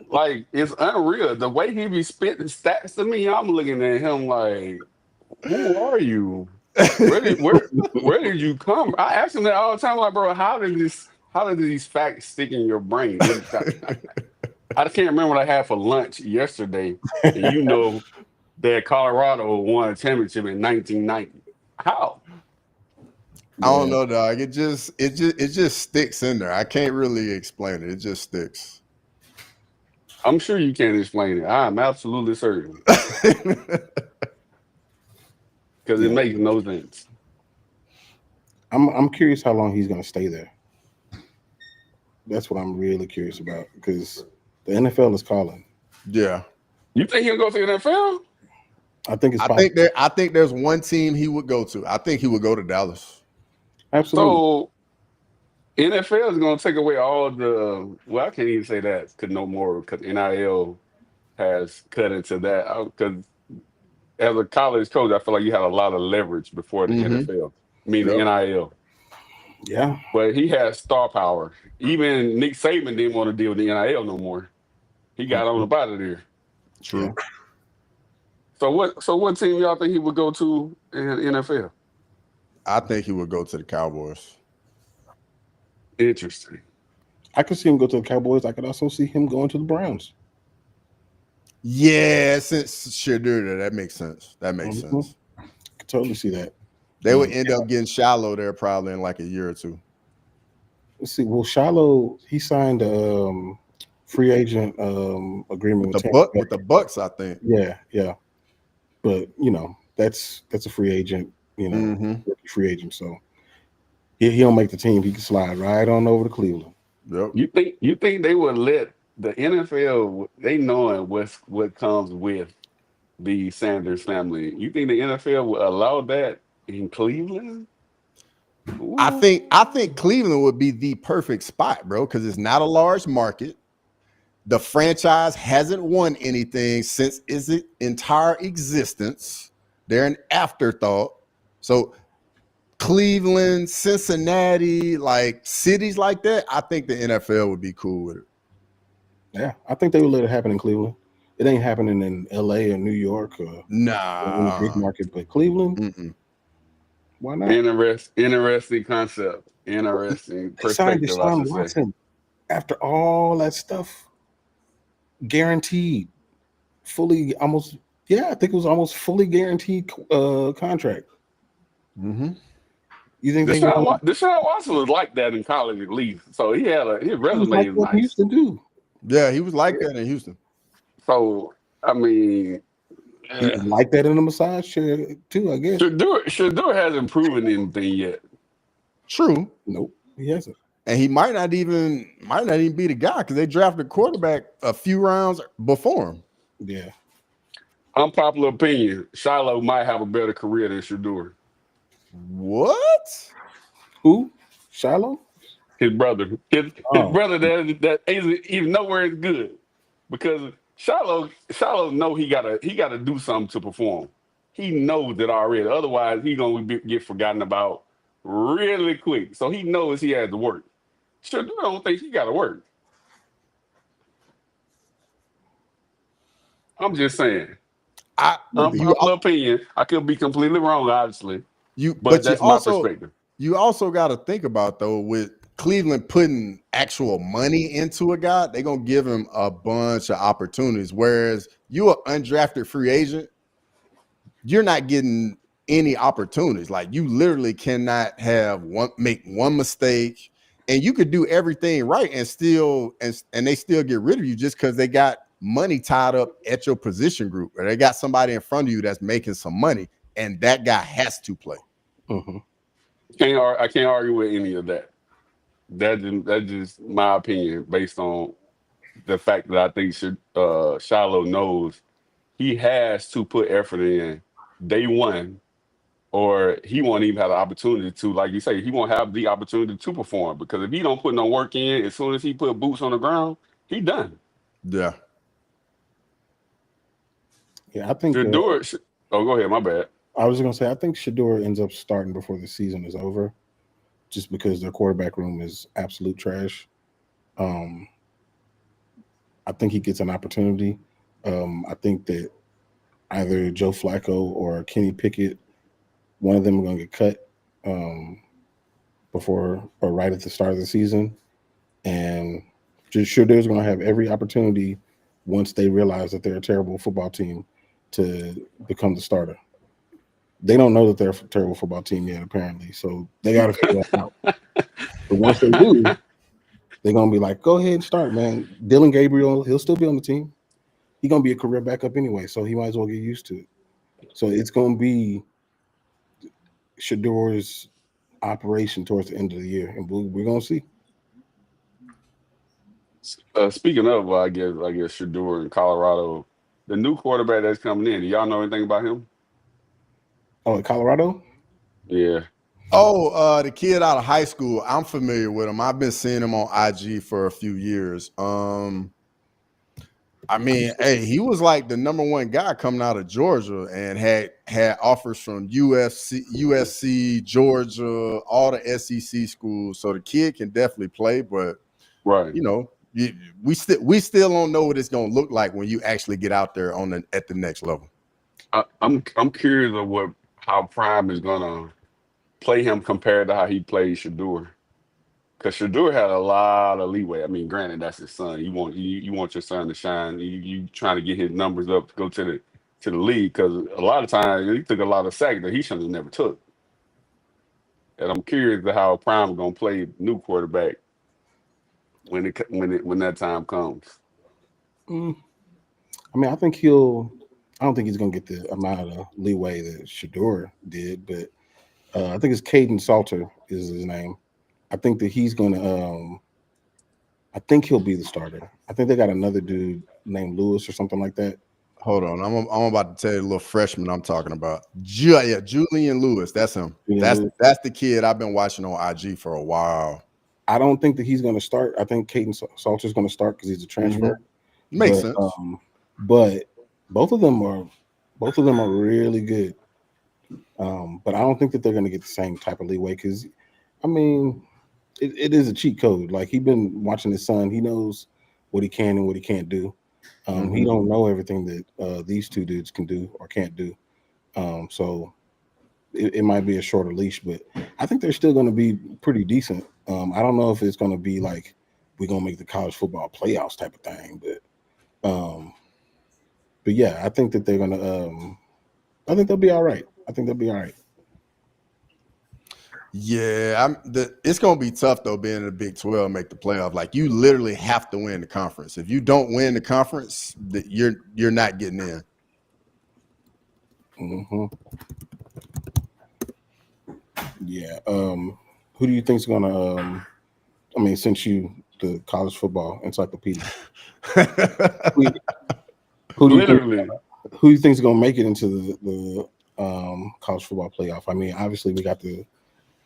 Like, it's unreal. The way he be spitting stats to me, I'm looking at him like, who are you? Where did you come? I ask him that all the time, like, bro, how did these facts stick in your brain? I can't remember what I had for lunch yesterday, and you know that Colorado won a championship in 1990. How? I don't know, dog. It just sticks in there. I can't really explain it. It just sticks. I'm sure you can't explain it. I'm absolutely certain. Because it makes no sense. I'm curious how long he's going to stay there. That's what I'm really curious about because the NFL is calling. Yeah. You think he'll go to the NFL? I think it's possible. I think there's one team he would go to. I think he would go to Dallas. Absolutely. So NFL is going to take away all the. Well, I can't even say that because no more because NIL has cut into that. Because as a college coach, I feel like you had a lot of leverage before the NFL, meaning NIL. Yeah. But he has star power. Even Nick Saban didn't want to deal with the NIL no more. He got on up out of there. True. Yeah. So what team y'all think he would go to in NFL? I think he would go to the Cowboys. Interesting. I could see him go to the Cowboys. I could also see him going to the Browns. Yeah, since Shadur, that makes sense. That makes sense. I could totally see that. They would end up getting Shallow there probably in like a year or two. Let's see. Well, Shiloh, he signed a free agent agreement with Tampa Bay. With the Bucks, I think. Yeah. But that's a free agent. Rookie free agent. So he don't make the team. He can slide right on over to Cleveland. Yep. You think they would let the NFL? They knowing what comes with the Sanders family. You think the NFL would allow that in Cleveland? Ooh. I think Cleveland would be the perfect spot, bro, because it's not a large market. The franchise hasn't won anything since its entire existence. They're an afterthought. So Cleveland, Cincinnati, like cities like that, I think the NFL would be cool with it. Yeah, I think they would let it happen in Cleveland. It ain't happening in LA or New York or any big market, but Cleveland. Why not? Interesting concept. Interesting perspective. Deshaun Watson after all that stuff, guaranteed, fully almost. Yeah, I think it was almost fully guaranteed contract. You think Deshaun Watson was like that in college at least, so he had his resume is nice. Houston do. Yeah, he was like that in Houston. So I mean, he was like that in the massage chair too, I guess. Shadur hasn't proven anything yet. True. Nope, he hasn't. And he might not even be the guy because they drafted a quarterback a few rounds before him. Yeah. Unpopular opinion: Shiloh might have a better career than Shadur. What? Who? Shiloh? His brother. His brother that isn't even nowhere as good. Because Shiloh know he gotta do something to perform. He knows that already. Otherwise, he's gonna get forgotten about really quick. So he knows he has to work. Shadur don't think he gotta work. I'm just saying. Unpopular opinion. I could be completely wrong, obviously. But that's my perspective. You also got to think about, though, with Cleveland putting actual money into a guy, they're going to give him a bunch of opportunities. Whereas you're an undrafted free agent, you're not getting any opportunities. Like, you literally cannot make one mistake, and you could do everything right and they still get rid of you just because they got money tied up at your position group, or they got somebody in front of you that's making some money, and that guy has to play. I can't argue with any of that. That's just my opinion based on the fact that I think Shiloh knows he has to put effort in day one, or he won't even have the opportunity to, like you say, he won't have the opportunity to perform, because if he don't put no work in, as soon as he put boots on the ground, he done. Yeah. Yeah, I think Shadur. Go ahead. My bad. I was going to say, I think Shadur ends up starting before the season is over, just because their quarterback room is absolute trash. I think he gets an opportunity. I think that either Joe Flacco or Kenny Pickett, one of them are going to get cut before or right at the start of the season. And Shadur's going to have every opportunity once they realize that they're a terrible football team to become the starter. They don't know that they're a terrible football team yet, apparently. So they got to figure that out. But once they do, they're going to be like, go ahead and start, man. Dylan Gabriel, he'll still be on the team. He's going to be a career backup anyway, so he might as well get used to it. So it's going to be Shadur's operation towards the end of the year, and we're going to see. Speaking of, I guess Shadur in Colorado, the new quarterback that's coming in, do y'all know anything about him? Oh, in Colorado? Yeah. Oh, the kid out of high school. I'm familiar with him. I've been seeing him on IG for a few years. I mean, hey, he was like the number one guy coming out of Georgia, and had offers from USC, Georgia, all the SEC schools. So the kid can definitely play, but right, we still don't know what it's gonna look like when you actually get out there at the next level. I'm curious of how Prime is gonna play him compared to how he played Shador. Because Shador had a lot of leeway. I mean, granted, that's his son. You want your son to shine. You trying to get his numbers up to go to the league. Because a lot of times he took a lot of sacks that he should have never took. And I'm curious to how Prime is gonna play new quarterback when that time comes. I mean, I don't think he's gonna get the amount of leeway that Shador did, but I think it's Caden Salter is his name. I think that he's gonna. I think he'll be the starter. I think they got another dude named Lewis or something like that. Hold on, I'm about to tell you the little freshman I'm talking about. Julian Lewis. That's him. That's the kid I've been watching on IG for a while. I don't think that he's going to start. I think Caden Salter's going to start because he's a transfer. Makes sense. But both of them are really good. But I don't think that they're going to get the same type of leeway because, I mean, it is a cheat code. Like, he's been watching his son. He knows what he can and what he can't do. He don't know everything that these two dudes can do or can't do. So it might be a shorter leash, but I think they're still going to be pretty decent. I don't know if it's going to be like we're going to make the college football playoffs type of thing, but yeah, I think that they're going to. I think they'll be all right. Yeah, it's gonna be tough though being in the Big 12 make the playoff. Like, you literally have to win the conference. If you don't win the conference, you're not getting in. Yeah. Who do you think's gonna? I mean, since you the college football encyclopedia, who do you think's gonna make it into the college football playoff? I mean, obviously we got the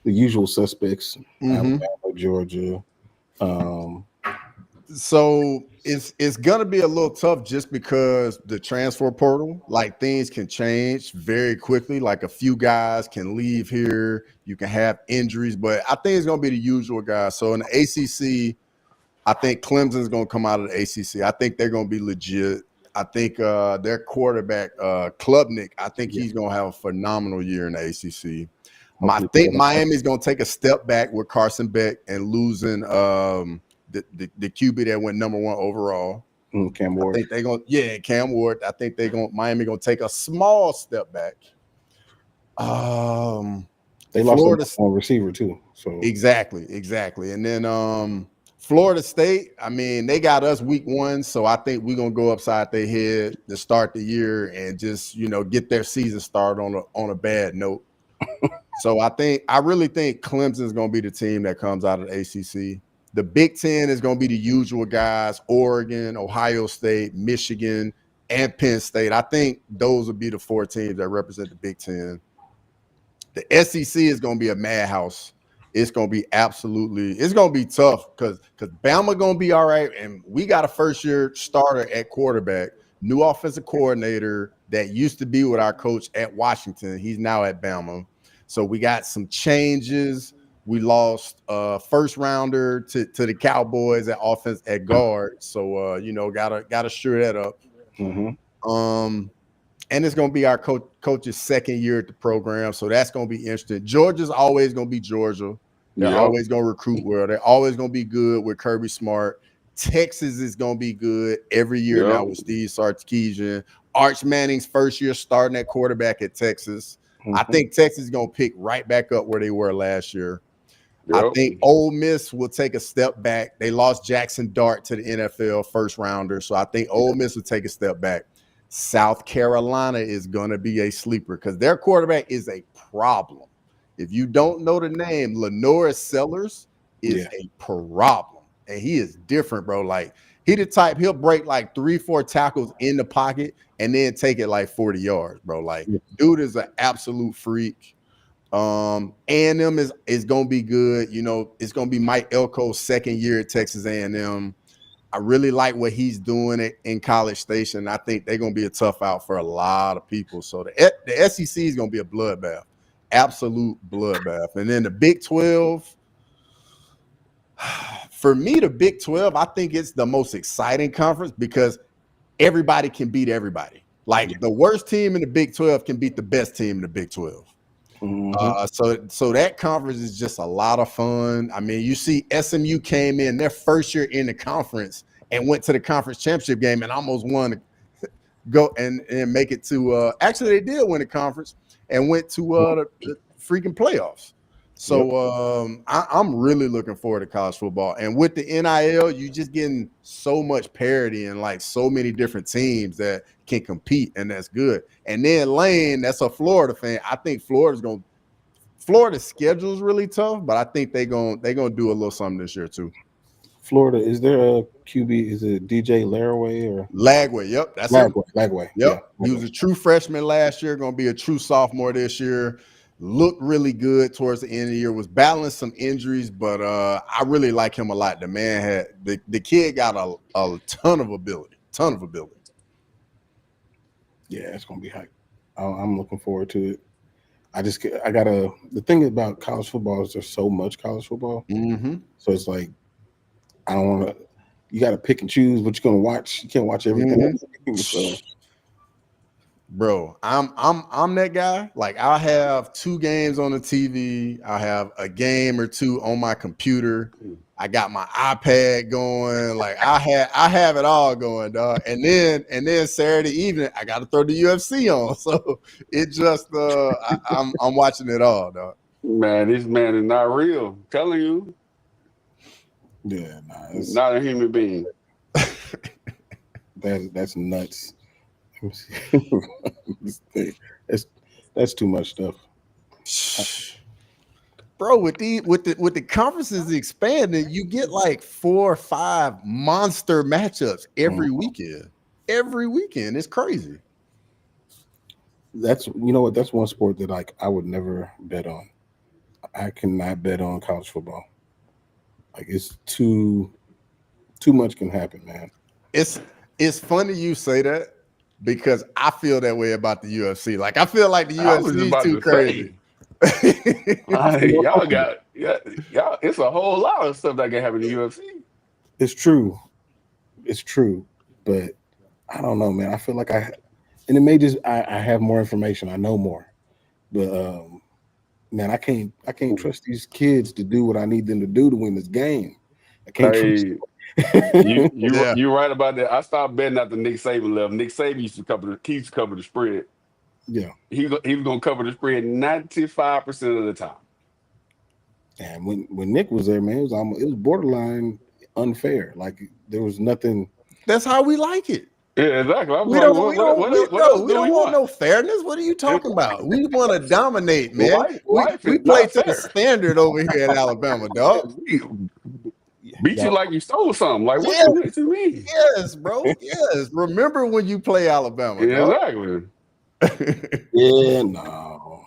usual suspects, Alabama, Georgia. So it's gonna be a little tough just because the transfer portal, like, things can change very quickly. Like, a few guys can leave here, you can have injuries, but I think it's gonna be the usual guys. So in the ACC, I think Clemson's gonna come out of the ACC. I think they're gonna be legit. I think their quarterback, Klubnik, I think he's gonna have a phenomenal year in the ACC. I think Miami's going to take a step back with Carson Beck and losing the QB that went number 1 overall. Cam Ward. I think they're going Cam Ward. I think Miami going to take a small step back. They lost a receiver too. So exactly. And then Florida State, I mean, they got us week 1, so I think we're going to go upside their head to start the year and just, get their season started on a bad note. So I really think Clemson's going to be the team that comes out of the ACC. The Big Ten is going to be the usual guys: Oregon, Ohio State, Michigan, and Penn State. I think those will be the 4 teams that represent the Big Ten. The SEC is going to be a madhouse. It's going to be it's going to be tough because Bama going to be all right, and we got a first-year starter at quarterback, new offensive coordinator that used to be with our coach at Washington. He's now at Bama. So we got some changes. We lost first rounder to the Cowboys at offense at guard. So gotta sure that up. And it's gonna be our coach's second year at the program. So that's gonna be interesting. Georgia's always gonna be Georgia. They're always gonna recruit well. They're always gonna be good with Kirby Smart. Texas is gonna be good every year now with Steve Sarkisian. Arch Manning's first year starting at quarterback at Texas. I think Texas is going to pick right back up where they were last year. I think Ole Miss will take a step back. They lost Jackson Dart to the NFL first rounder, so I think Ole Miss will take a step back. South Carolina is going to be a sleeper because their quarterback is a problem. If you don't know the name, Lenore Sellers is a problem, and he is different, bro. Like, he the type, he'll break like 3-4 tackles in the pocket and then take it like 40 yards, bro. Like, dude is an absolute freak. A&M is gonna be good. It's gonna be Mike Elko's second year at Texas A&M. I really like what he's doing in College Station. I think they're gonna be a tough out for a lot of people. So the SEC is gonna be a bloodbath, absolute bloodbath. And then the Big 12. For me, the Big 12, I think it's the most exciting conference because everybody can beat everybody. Like the worst team in the Big 12 can beat the best team in the Big 12. So that conference is just a lot of fun. I mean, you see SMU came in their first year in the conference and went to the conference championship game and almost won to go and make it to actually they did win the conference and went to the freaking playoffs. So I'm really looking forward to college football. And with the NIL, you just getting so much parity and like so many different teams that can compete, and that's good. And then Lane, that's a Florida fan. I think Florida's schedule is really tough, but I think they're gonna do a little something this year too. Florida, is there a QB? Is it DJ Laraway or Lagway? Yep, that's Lagway. Yep, he was a true freshman last year, gonna be a true sophomore this year. Looked really good towards the end of the year. Was battling some injuries, but I really like him a lot. The man had the kid got a ton of ability. Yeah, it's gonna be hype. I'm looking forward to it. The thing about college football is there's so much college football. So it's like I don't want to. You got to pick and choose what you're gonna watch. You can't watch everything. So. Bro, I'm that guy. Like I have 2 games on the TV. I have a game or 2 on my computer. I got my iPad going. Like I have it all going, dog. And then Saturday evening, I got to throw the UFC on. So it just I'm watching it all, dog. Man, this man is not real. I'm telling you. Yeah, it's not a human being. That's nuts. That's too much stuff, bro. With the conferences expanding, you get like 4 or 5 monster matchups every weekend. Every weekend, it's crazy. That's that's one sport that like I would never bet on. I cannot bet on college football. Like it's too much can happen, man. It's funny you say that. Because I feel that way about the UFC. Like I feel like the UFC is too crazy. Y'all. It's a whole lot of stuff that can happen in the UFC. It's true, but I don't know, man. I feel like and it may just I have more information. I know more, but man, I can't trust these kids to do what I need them to do to win this game. I can't trust them. You're right about that. I stopped betting after Nick Saban left. Nick Saban used to cover the spread. Yeah, he was going to cover the spread 95% of the time. And when Nick was there, man, it was borderline unfair. Like there was nothing. That's how we like it. Yeah, exactly. We don't want no fairness. What are you talking about? We want to dominate, man. We play to the standard over here in Alabama, dog. Beat you like you stole something. Like what you mean? Yes, bro. Yes. Remember when you play Alabama? Yeah, exactly. Yeah, no.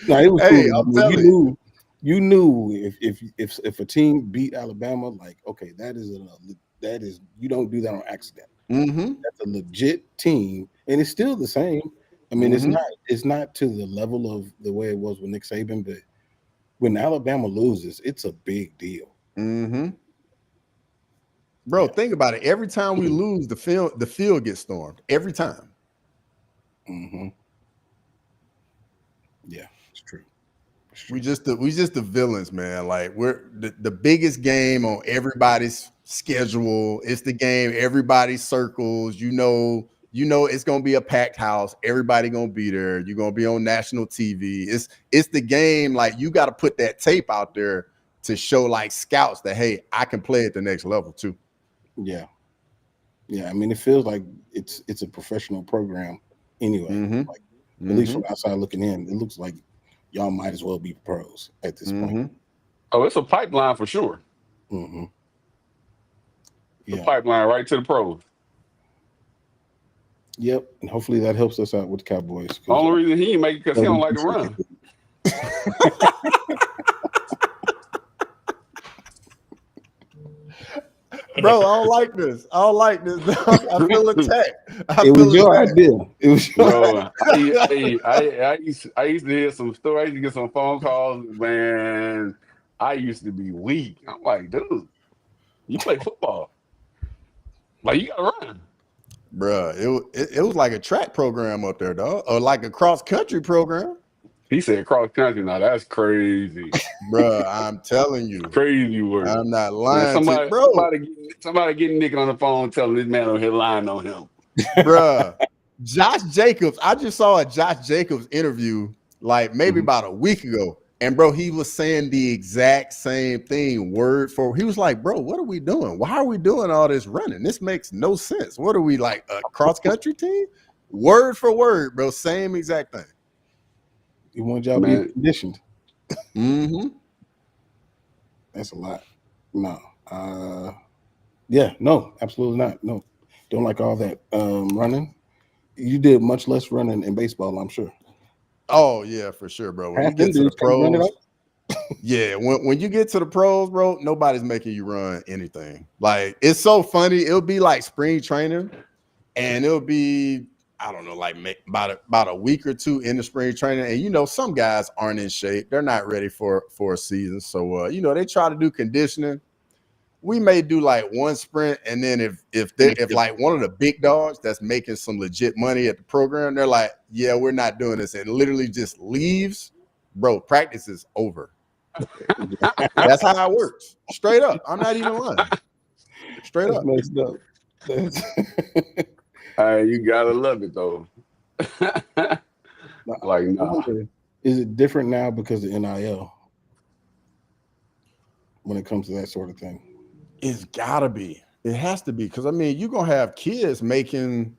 No, it was cool. I'm telling you knew if a team beat Alabama, like okay, that is you don't do that on accident. That's a legit team, and it's still the same. I mean, it's not to the level of the way it was with Nick Saban, but when Alabama loses, it's a big deal. Bro, think about it. Every time we lose, the field gets stormed. Every time. Yeah, it's true. We just the villains, man. Like we're the biggest game on everybody's schedule. It's the game everybody circles. You know it's gonna be a packed house. Everybody gonna be there. You're gonna be on national TV. It's the game. Like you got to put that tape out there to show like scouts that hey, I can play at the next level too. Yeah. I mean, it feels like it's a professional program anyway. Like at least from outside looking in, it looks like y'all might as well be pros at this point. Oh, it's a pipeline for sure. The pipeline right to the pros. Yep, and hopefully that helps us out with the Cowboys. Only reason he ain't make it because he don't like to run. Bro, I don't like this. I feel attacked. It was your idea. Bro, I used to hear some stories. I used to get some phone calls. Man, I used to be weak. I'm like, dude, you play football. Like, you gotta run. Bruh, it was like a track program up there, dog, or like a cross country program. He said cross country. Now that's crazy. Bruh, I'm telling you, Crazy word. I'm not Man, lying to you, bro. somebody getting Nick on the phone telling this man over here lying on him. Bruh, Josh Jacobs. I just saw a Josh Jacobs interview like maybe about a week ago. And bro, he was saying the exact same thing word for. He was like, bro, what are we doing? Why are we doing all this running? This makes no sense. What are we, like, a cross country team? Word for word, bro. Same exact thing. You want y'all to be conditioned. Mm-hmm. That's a lot. No. Yeah, no, absolutely not. No. Don't like all that running. You did much less running in baseball, I'm sure. Oh yeah, for sure, bro. When you get to the pros, yeah, when you get to the pros, bro, nobody's making you run anything. Like, it's so funny. It'll be like spring training, and it'll be, I don't know, like about a week or two in the spring training, and you know, some guys aren't in shape. They're not ready for a season, so you know, they try to do conditioning. We may do like one sprint, and then if like one of the big dogs that's making some legit money at the program, they're like, yeah, we're not doing this, and literally just leaves, bro, practice is over. That's how it works. Straight up. I'm not even lying. Straight up. Messed up. You gotta love it though. Like, nah. Is it different now because of NIL when it comes to that sort of thing? It's gotta be. It has to be, because I mean, you're gonna have kids making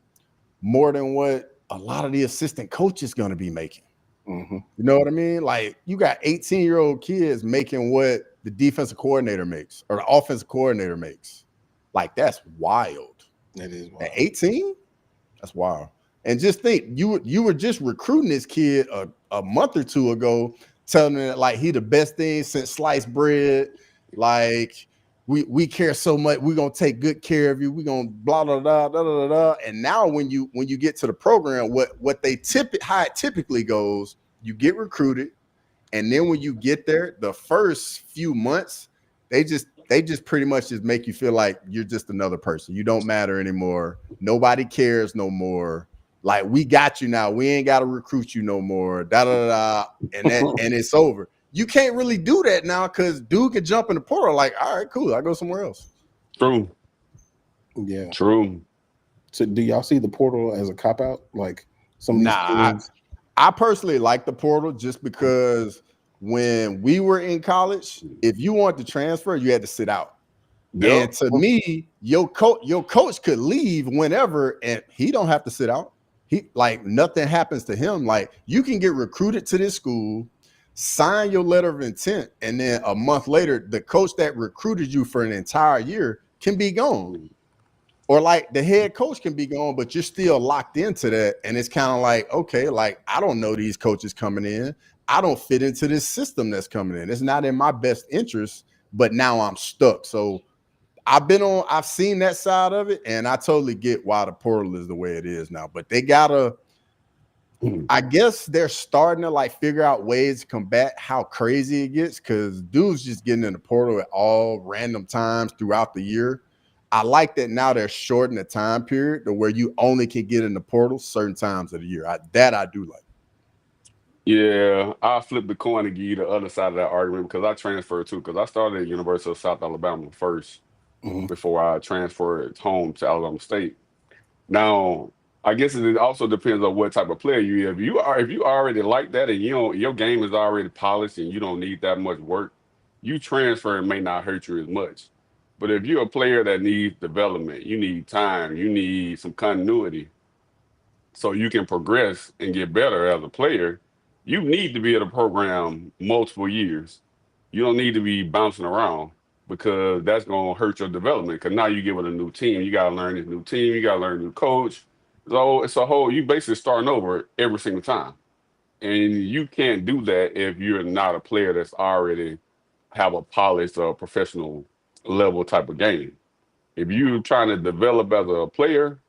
more than what a lot of the assistant coaches gonna be making. Mm-hmm. You know what I mean? Like, you got 18-year-old kids making what the defensive coordinator makes or the offensive coordinator makes. Like, that's wild. That is wild. At 18, that's wild. And just think, you were just recruiting this kid a month or two ago, telling him that, like, he the best thing since sliced bread. Like, we care so much. We're gonna take good care of you. We're gonna blah blah blah blah blah blah. And now when you get to the program, how it typically goes, you get recruited, and then when you get there, the first few months, they just pretty much just make you feel like you're just another person. You don't matter anymore. Nobody cares no more. Like, we got you now. We ain't got to recruit you no more. Da da da. And it's over. You can't really do that now because dude could jump in the portal like, all right, cool, I go somewhere else. True. Yeah. True. So do y'all see the portal as a cop-out? Like, some of these kids? I personally like the portal just because when we were in college, if you wanted to transfer, you had to sit out. Yep. And to me, your coach could leave whenever, and he don't have to sit out. He, like, nothing happens to him. Like, you can get recruited to this school, sign your letter of intent, and then a month later, the coach that recruited you for an entire year can be gone. Or like the head coach can be gone, but you're still locked into that. And it's kind of like, okay, like, I don't know these coaches coming in. I don't fit into this system that's coming in. It's not in my best interest, but now I'm stuck. So I've seen that side of it, and I totally get why the portal is the way it is now. But they gotta, I guess they're starting to like figure out ways to combat how crazy it gets, because dudes just getting in the portal at all random times throughout the year. I like that now they're shortening the time period to where you only can get in the portal certain times of the year. I do like. Yeah, I'll flip the coin and give you the other side of that argument, because I transferred too, because I started at University of South Alabama first before I transferred home to Alabama State. Now, I guess it also depends on what type of player you are. If you already like that and your game is already polished and you don't need that much work, you transferring may not hurt you as much. But if you're a player that needs development, you need time, you need some continuity, so you can progress and get better as a player, you need to be at a program multiple years. You don't need to be bouncing around, because that's going to hurt your development. Because now you get with a new team. You got to learn this new team. You got to learn a new coach. So it's you basically starting over every single time. And you can't do that if you're not a player that's already have a polished or professional level type of game. If you're trying to develop as a player,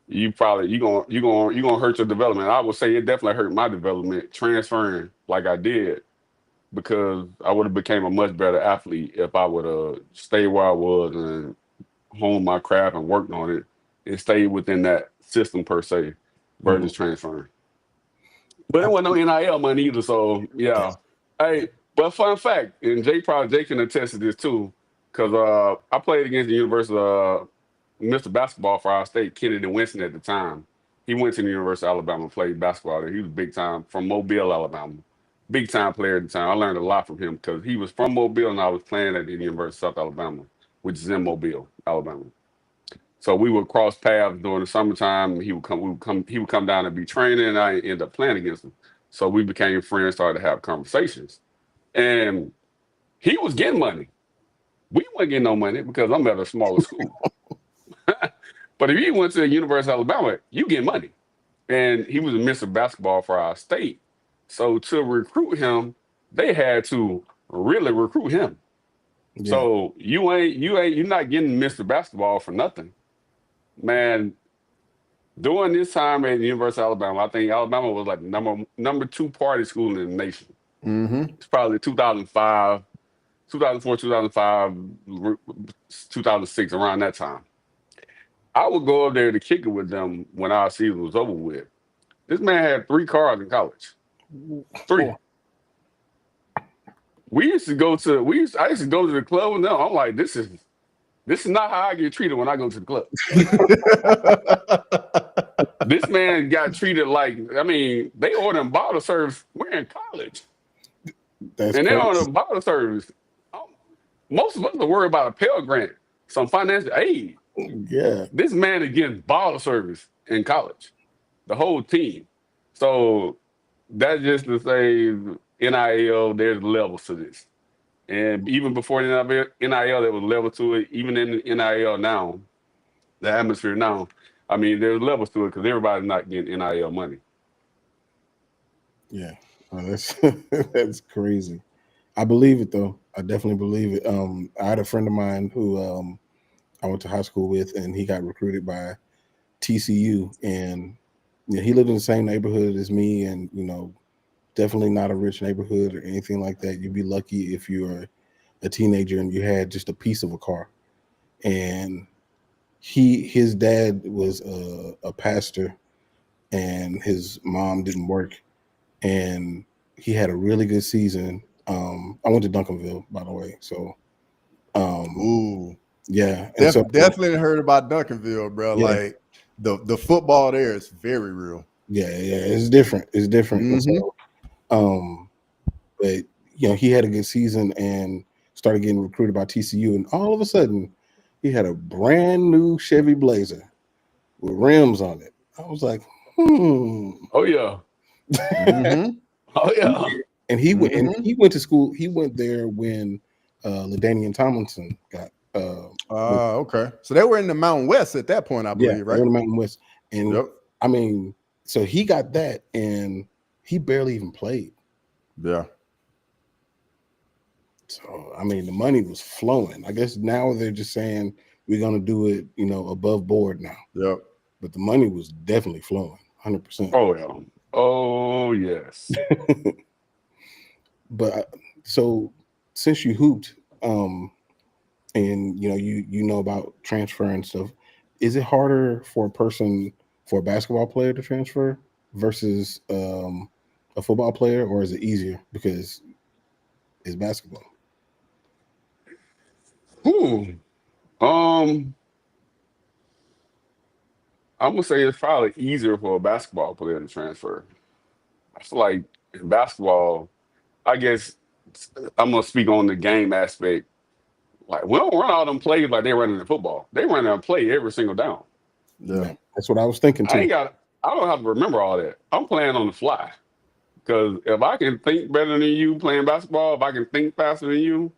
you gonna hurt your development. I would say it definitely hurt my development transferring like I did because I would have became a much better athlete if I would have stayed where I was and honed my craft and worked on it and stayed within that system per se versus transferring. But there wasn't no NIL money either, so yeah. Hey, but fun fact, and Jay can attest to this too, because I played against the University of Mr. Basketball for our state, Kennedy Winston at the time. He went to the University of Alabama and played basketball there. He was big time from Mobile, Alabama. Big time player at the time. I learned a lot from him because he was from Mobile and I was playing at the University of South Alabama, which is in Mobile, Alabama. So we would cross paths during the summertime. He would come down and be training, and I ended up playing against him. So we became friends, started to have conversations. And he was getting money. We weren't getting no money because I'm at a smaller school. But if you went to the University of Alabama, you get money. And he was a Mr. Basketball for our state. So to recruit him, they had to really recruit him. Yeah. So you're not getting Mr. Basketball for nothing. Man, during this time at the University of Alabama, I think Alabama was like number 2 party school in the nation. It's probably 2005, 2004, 2005, 2006, around that time. I would go up there to kick it with them when our season was over with. This man had 3 cars in college. 3. I used to go to the club with them. I'm like, this is not how I get treated when I go to the club. This man got treated like, I mean, they ordering bottle service. We're in college. That's and crazy. they're on a bottle service. Most of us are worried about a Pell Grant, some financial aid. Yeah. This man is getting bottle service in college, the whole team. So that's just to say NIL, there's levels to this. And even before the NIL, there was level to it. Even in the NIL now, the atmosphere now, I mean, there's levels to it because everybody's not getting NIL money. Yeah, that's that's crazy. I believe it though. I definitely believe it. I had a friend of mine who I went to high school with, and he got recruited by TCU, and he lived in the same neighborhood as me, and definitely not a rich neighborhood or anything like that. You'd be lucky if you were a teenager and you had just a piece of a car. And his dad was a pastor, and his mom didn't work, and he had a really good season. I went to Duncanville, by the way, so yeah, and definitely heard about Duncanville, bro. Yeah. Like the football there is very real. Yeah, it's different. It's different. And so, but he had a good season and started getting recruited by TCU, and all of a sudden, he had a brand new Chevy Blazer with rims on it. I was like, Oh yeah. Oh yeah. And he went. And he went to school. He went there when LaDainian Tomlinson got. Okay. So they were in the Mountain West at that point, I believe, right? They were in the Mountain West, and I mean, so he got that, and he barely even played. Yeah. So I mean, the money was flowing. I guess now they're just saying we're gonna do it, above board now. Yep. But the money was definitely flowing, 100%. Oh yeah. Oh yes. But so since you hooped, and you know about transfer and stuff, is it harder for a basketball player to transfer versus a football player, or is it easier because it's basketball? I'm gonna say it's probably easier for a basketball player to transfer. I feel like in basketball, I guess I'm gonna speak on the game aspect. Like we don't run all them plays like they running in football. They run a play every single down. Yeah, that's what I was thinking too. I don't have to remember all that. I'm playing on the fly. Because if I can think better than you playing basketball, if I can think faster than you,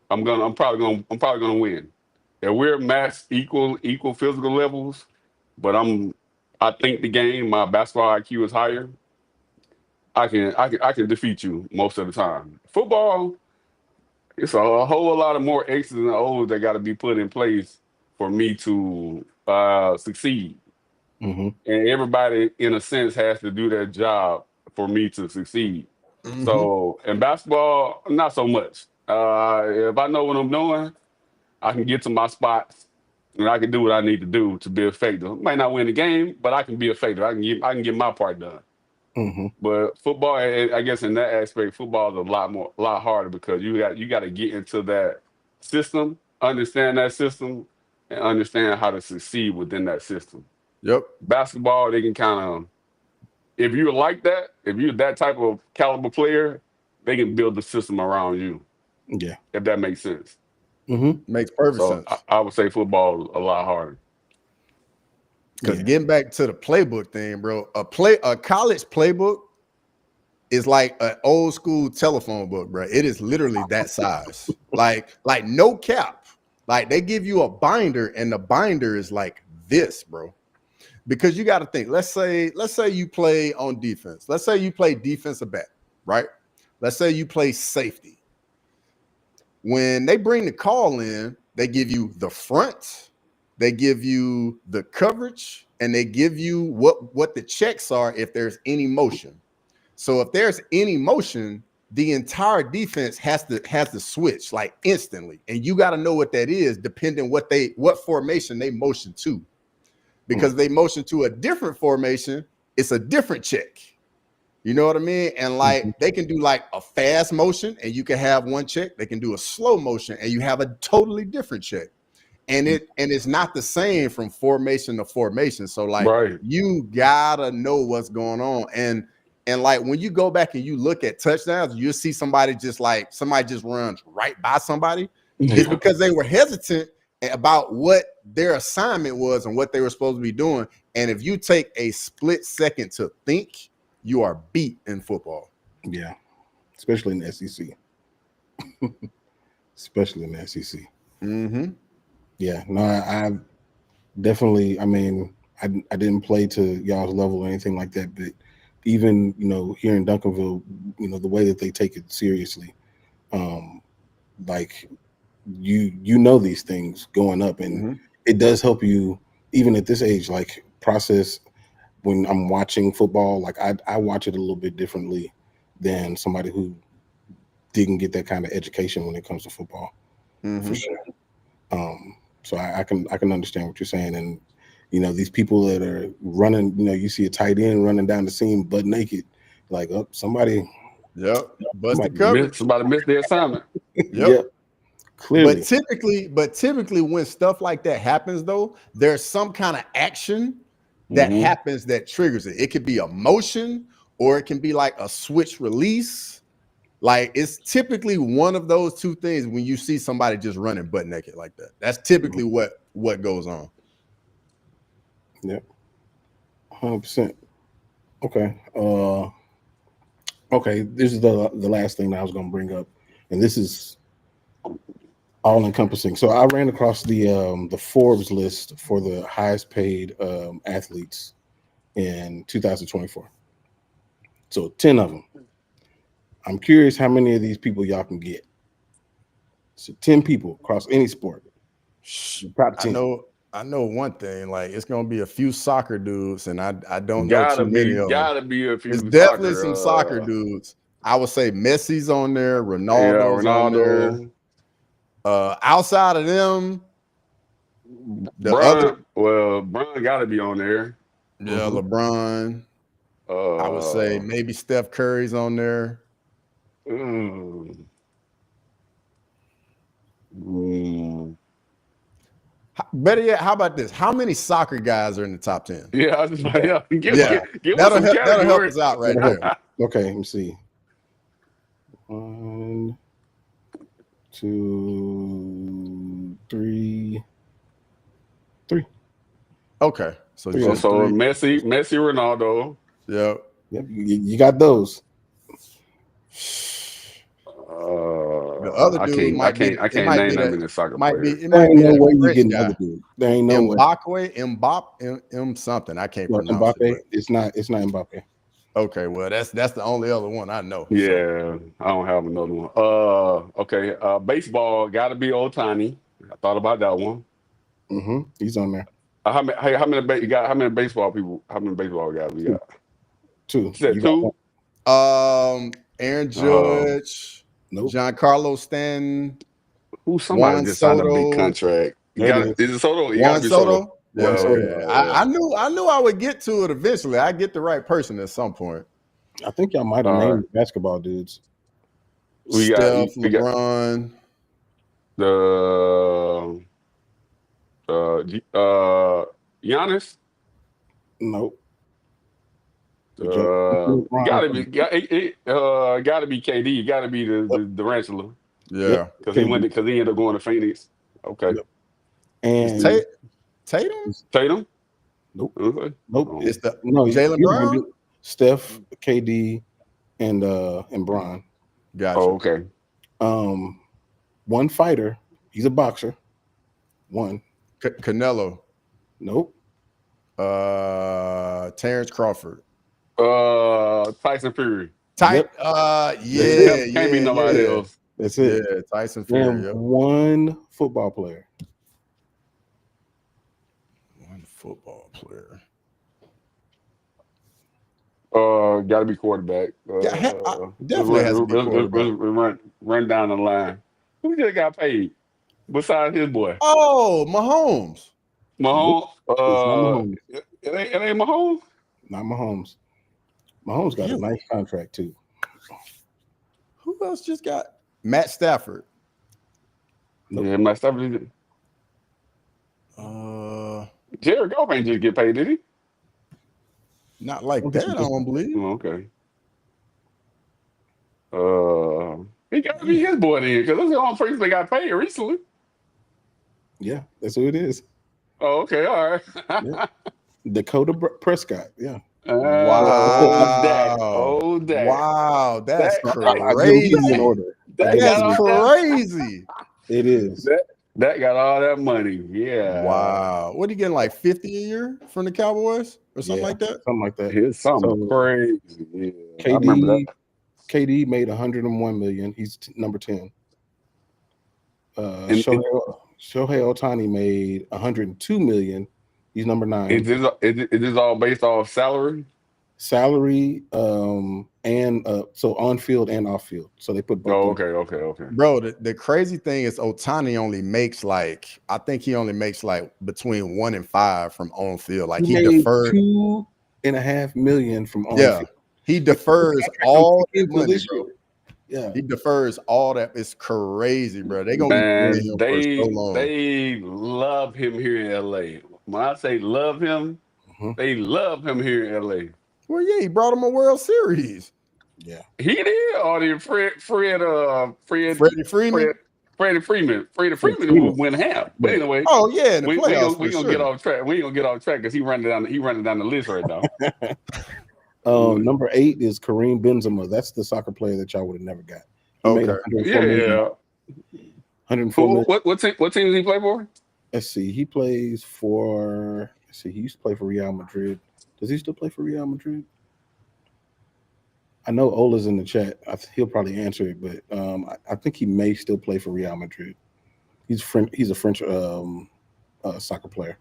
I'm probably gonna win. If we're matched equal physical levels, but I think the game, my basketball IQ is higher. I can defeat you most of the time. Football, it's a whole lot of more X's and O's that got to be put in place for me to succeed. Mm-hmm. and everybody, in a sense, has to do their job for me to succeed. Mhm. So in basketball, not so much. If I know what I'm doing, I can get to my spots and I can do what I need to do to be effective. Might not win the game, but I can be effective. I can get my part done. Mm-hmm. But football, I guess in that aspect, football is a lot harder because you got to get into that system, understand that system, and understand how to succeed within that system. Yep. Basketball, they can kind of, if you're like that, if you're that type of caliber player, they can build the system around you. Yeah. If that makes sense. Mm-hmm. Makes perfect So sense. I would say football is a lot harder. Because getting back to the playbook thing, bro, a college playbook is like an old school telephone book, bro. It is literally that size. like no cap. Like they give you a binder, and the binder is like this, bro. Because you got to think. Let's say you play on defense. Let's say you play defensive back, right? Let's say you play safety. When they bring the call in, they give you the front, they give you the coverage, and they give you what the checks are if there's any motion. So if there's any motion, the entire defense has to switch like instantly, and you got to know what that is, depending what formation they motion to, because they motion to a different formation, it's a different check. You know what I mean? And like they can do like a fast motion and you can have one check. They can do a slow motion and you have a totally different check. And it's not the same from formation to formation. So like you gotta know what's going on. And like when you go back and you look at touchdowns, you'll see somebody just runs right by somebody. Yeah. It's because they were hesitant about what their assignment was and what they were supposed to be doing. And if you take a split second to think, you are beat in football. Yeah, especially in the SEC. Especially in the SEC. Mm-hmm. Yeah, no, I definitely. I mean, I didn't play to y'all's level or anything like that, but even here in Duncanville, the way that they take it seriously, like you these things going up, and it does help you even at this age, like process. When I'm watching football, like I watch it a little bit differently than somebody who didn't get that kind of education when it comes to football, for sure. So I can understand what you're saying, and these people that are running, you see a tight end running down the seam butt naked, like somebody, busted coverage. Somebody missed their assignment. Yep. Clearly. But typically when stuff like that happens, though, there's some kind of action that happens that triggers it. It could be a motion or it can be like a switch release. Like it's typically one of those two things when you see somebody just running butt naked like that. That's typically what goes on. Yep. 100%. Okay. Okay. This is the last thing that I was going to bring up, and this is all encompassing. So I ran across the Forbes list for the highest paid athletes in 2024. So 10 of them. I'm curious how many of these people y'all can get. So 10 people across any sport. Top 10. I know one thing. Like it's gonna be a few soccer dudes, and I don't know too many of them. Gotta be a few. It's definitely some soccer dudes. I would say Messi's on there, Ronaldo's on there. Outside of them, Bron gotta be on there. Yeah, LeBron. I would say maybe Steph Curry's on there. Better yet, how about this? How many soccer guys are in the top 10? Yeah, I was just like, that'll help us out right there. Okay, let me see. 1, 2, 3. Okay, so Messi, Ronaldo. Yep. You got those. The other dude I can't name them in the soccer players. There ain't no way you getting other dude. There ain't no way. Mbappe, something. I can't pronounce Mbappe. it. It's not Mbappe. Okay, well that's the only other one I know. Yeah, I don't have another one. Okay, baseball got to be Ohtani. I thought about that one. He's on there. You got? How many baseball people? How many baseball guys we got? Two. You said You got two. one. Aaron Judge, Nope. Giancarlo Stanton, Somebody Juan just signed a big Soto. contract. You There got it it. Is it Soto? You got Juan to be Soto. Soto. Yeah, Juan Soto. yeah. I knew I would get to it eventually. I get the right person at some point. I think y'all might have named the basketball dudes. We got LeBron. Giannis. Nope. Gotta be KD. You gotta be the Durantula. Yeah, because he ended up going to Phoenix. Okay. Yep. And Tatum. Nope. Okay. Nope. It's the Jalen Brown. Steph, KD, and Bron. Gotcha. Oh, okay. One fighter. He's a boxer. One. Canelo. Nope. Terrence Crawford. Tyson Fury. Yep. Can't be nobody else. That's it. Yeah, Tyson Fury. Yep. One football player. One football player. Got to be quarterback. Definitely has to be quarterback. Run down the line. Who just got paid besides his boy? Oh, Mahomes. Mahomes. It's not Mahomes. It ain't Mahomes. Not Mahomes. Mahomes got a nice contract too. Who else just got Matt Stafford? Nope. Yeah, Matt Stafford. Jared Goff ain't just get paid, did he? Not like that, I don't believe. Okay. He got to be his boy then, because that's the only person that got paid recently. Yeah, that's who it is. Oh, okay, all right. Yeah. Dakota Prescott. Yeah. Wow. Dak. Wow, that's crazy. That's crazy. It is. That got all that money. Yeah. Wow. What are you getting, like 50 a year from the Cowboys or something like that? Something like that. It's something crazy. Yeah. KD, I remember that. KD made 101 million. He's number 10. Shohei Ohtani made 102 million. He's number 9. Is this all based off salary? Salary, and so on field and off field. So they put both. Oh, okay. Bro, the crazy thing is Ohtani only makes I think he only makes between 1 and 5 from on field. Like he deferred $2.5 million from on field. He defers all that money, bro. Yeah, he defers all that. It's crazy, bro. They gonna be paying him for so long. They love him here in LA. When I say love him, they love him here in LA. Well, yeah, he brought him a World Series. Yeah, he did. Or the Freddie Freeman. Freddie Freeman will win half. But anyway, oh yeah, in the playoffs, we gonna get off track. We ain't gonna get off track because he running down the list right now. Number 8 is Kareem Benzema. That's the soccer player that y'all would have never got. Okay. 104 million. What team does he play for? Let's see. He plays for. He used to play for Real Madrid. Does he still play for Real Madrid? I know Ola's in the chat. He'll probably answer it, but I think he may still play for Real Madrid. He's a French soccer player.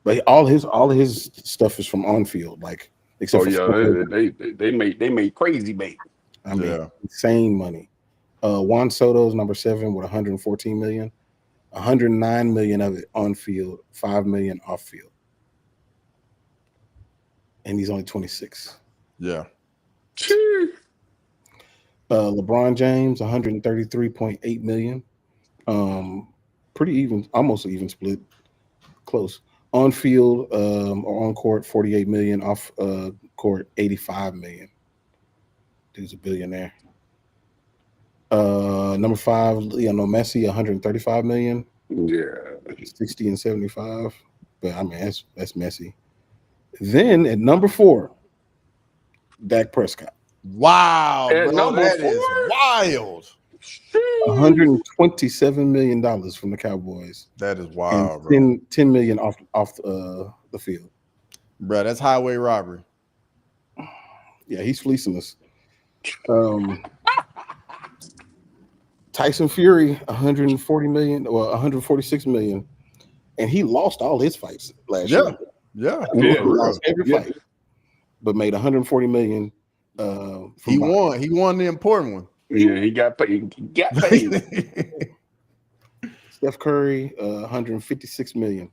But all his stuff is from on field, except they made crazy bait. I mean, insane money. Juan Soto's number 7 with 114 million, 109 million of it on field, 5 million off field, and he's only 26. Yeah. LeBron James 133.8 million. Pretty even, almost even split, close. On field or on court, 48 million. Off court, 85 million. Dude's a billionaire. Number 5, Messi, 135 million. Yeah, 60 and 75. But I mean, that's Messi. Then at number 4, Dak Prescott. Wow, bro, that is wild. $127 million from the Cowboys. That is wild, bro. 10 million off the field. Bro, that's highway robbery. Yeah, he's fleecing us. Tyson Fury, 140 million or 146 million. and he lost all his fights last Yeah. year. Yeah. Yeah. He lost every Yeah. fight, but made 140 million. He won. He won the important one. Yeah, he got paid. He got paid. Steph Curry, 156 million,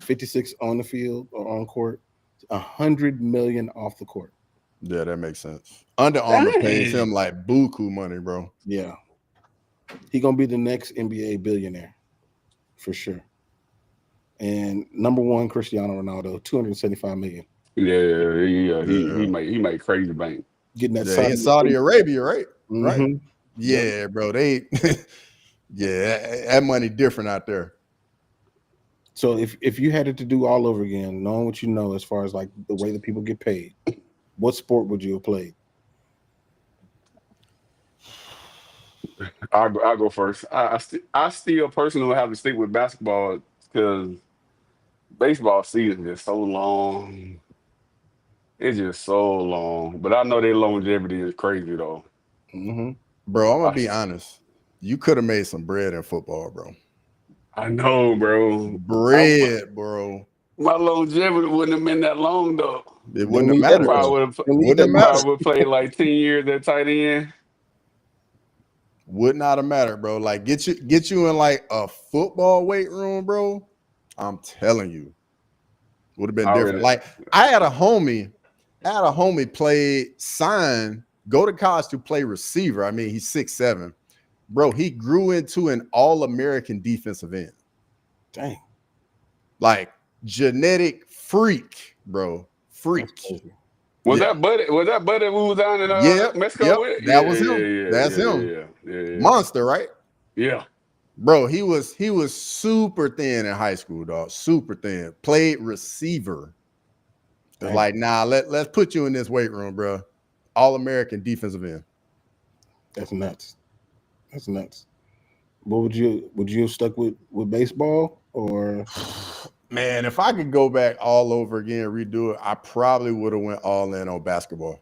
56 on the field or on court, 100 million off the court. Yeah, that makes sense. Under Armour pays him like buku money, bro. Yeah, he gonna be the next NBA billionaire for sure. And number one, Cristiano Ronaldo, 275 million. Yeah. He made crazy bank. Getting that Yeah, in Saudi Arabia, right? Mhm. Right. Yeah, bro. They yeah, that money different out there. So if you had it to do all over again, knowing what you know as far as like the way that people get paid, what sport would you have played? I'll go first. I still personally have to stick with basketball because baseball season is so long. It's just so long. But I know their longevity is crazy though. Mm-hmm. Bro, I'm gonna be honest. You could have made some bread in football, bro. I know, bro. Bread, bro. My longevity wouldn't have been that long though. It wouldn't have mattered. Wouldn't have probably would play like 10 years at tight end. Would not have mattered, bro. Like get you in like a football weight room, bro. I'm telling you, would have been different. Like I had a homie go to college to play receiver. I mean, he's 6'7". Bro, he grew into an all-American defensive end. Dang. Like genetic freak, bro. Freak. Was that buddy we was down in Mexico with? That was him. That's him. Yeah. Monster, right? Yeah. Bro, he was super thin in high school, dog. Super thin. Played receiver. Like, nah, let's put you in this weight room, bro. All-American defensive end. That's nuts. That's nuts. What would you have stuck with baseball or? Man, if I could go back all over again, redo it, I probably would have went all in on basketball.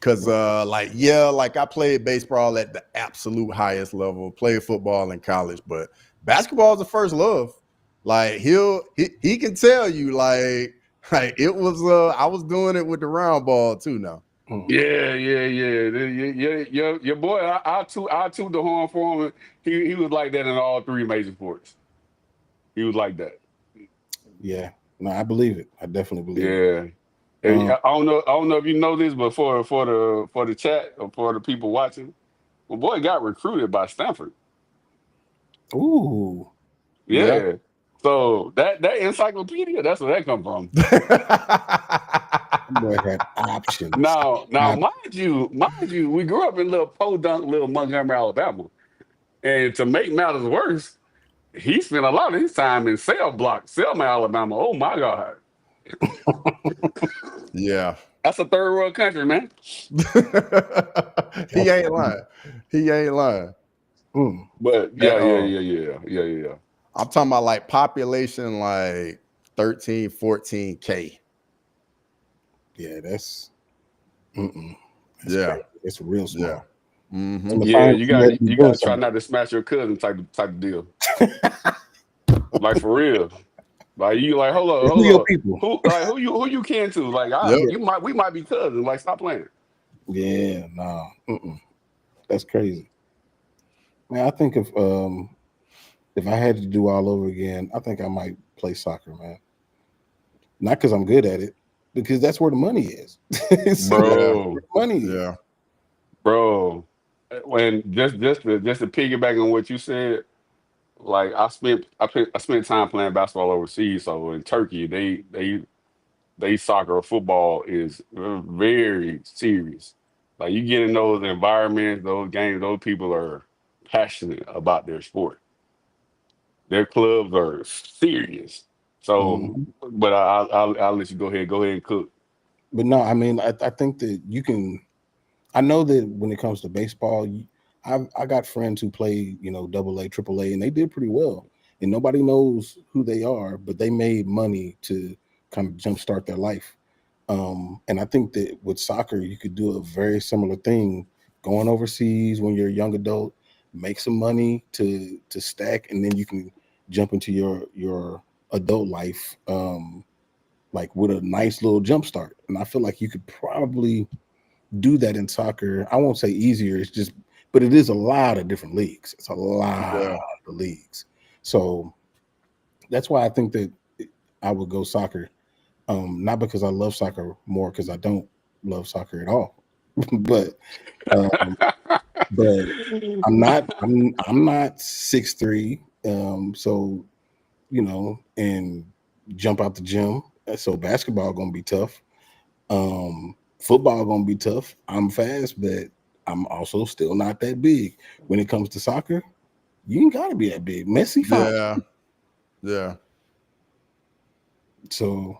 Cause like I played baseball at the absolute highest level, played football in college, but basketball is the first love. Like he can tell you like it was I was doing it with the round ball too now. Yeah. Your boy, I toot the horn for him. He was like that in all three major sports. He was like that. Yeah. No, I believe it. I definitely believe it. Yeah. I don't know if you know this, but for the chat or for the people watching, my boy got recruited by Stanford. Ooh. Yeah. So that encyclopedia, that's where that come from. Boy had options. Now, mind you, we grew up in little podunk, little Montgomery, Alabama, and to make matters worse, he spent a lot of his time in Selma, Alabama. Oh my God. Yeah. That's a third world country, man. He ain't lying. But yeah. I'm talking about like population like 13, 14K. Yeah, that's yeah. crazy. It's real small. Yeah. Mm-hmm. Yeah, you got to try not to smash your cousin type of deal. Like for real. Like you like hold up. Who you kin to? Like we might be cousins. Like stop playing. Yeah, no. That's crazy. Man, I think if I had to do all over again, I think I might play soccer, man. Not because I'm good at it, because that's where the money is. Bro. Money. Yeah. Bro. When just to piggyback on what you said, like I spent time playing basketball overseas. So in Turkey, they soccer or football is very serious. Like you get in those environments, those games, those people are passionate about their sport. Their clubs are serious. So, but I'll let you go ahead and cook. But no, I mean, I think that you can. I know that when it comes to baseball, I got friends who play, AA, AAA, and they did pretty well. And nobody knows who they are, but they made money to kind of jumpstart their life. And I think that with soccer, you could do a very similar thing, going overseas when you're a young adult, make some money to stack, and then you can jump into your adult life like with a nice little jump start. And I feel like you could probably do that in soccer. I won't say easier, it's just, but it is a lot of different leagues. It's a lot of leagues. So that's why I think that I would go soccer. Not because I love soccer more, because I don't love soccer at all. but but I'm not 6'3", so and jump out the gym. So basketball gonna be tough. Football gonna be tough. I'm fast, but I'm also still not that big. When it comes to soccer, you ain't gotta be that big. Messi, fine. Yeah. So,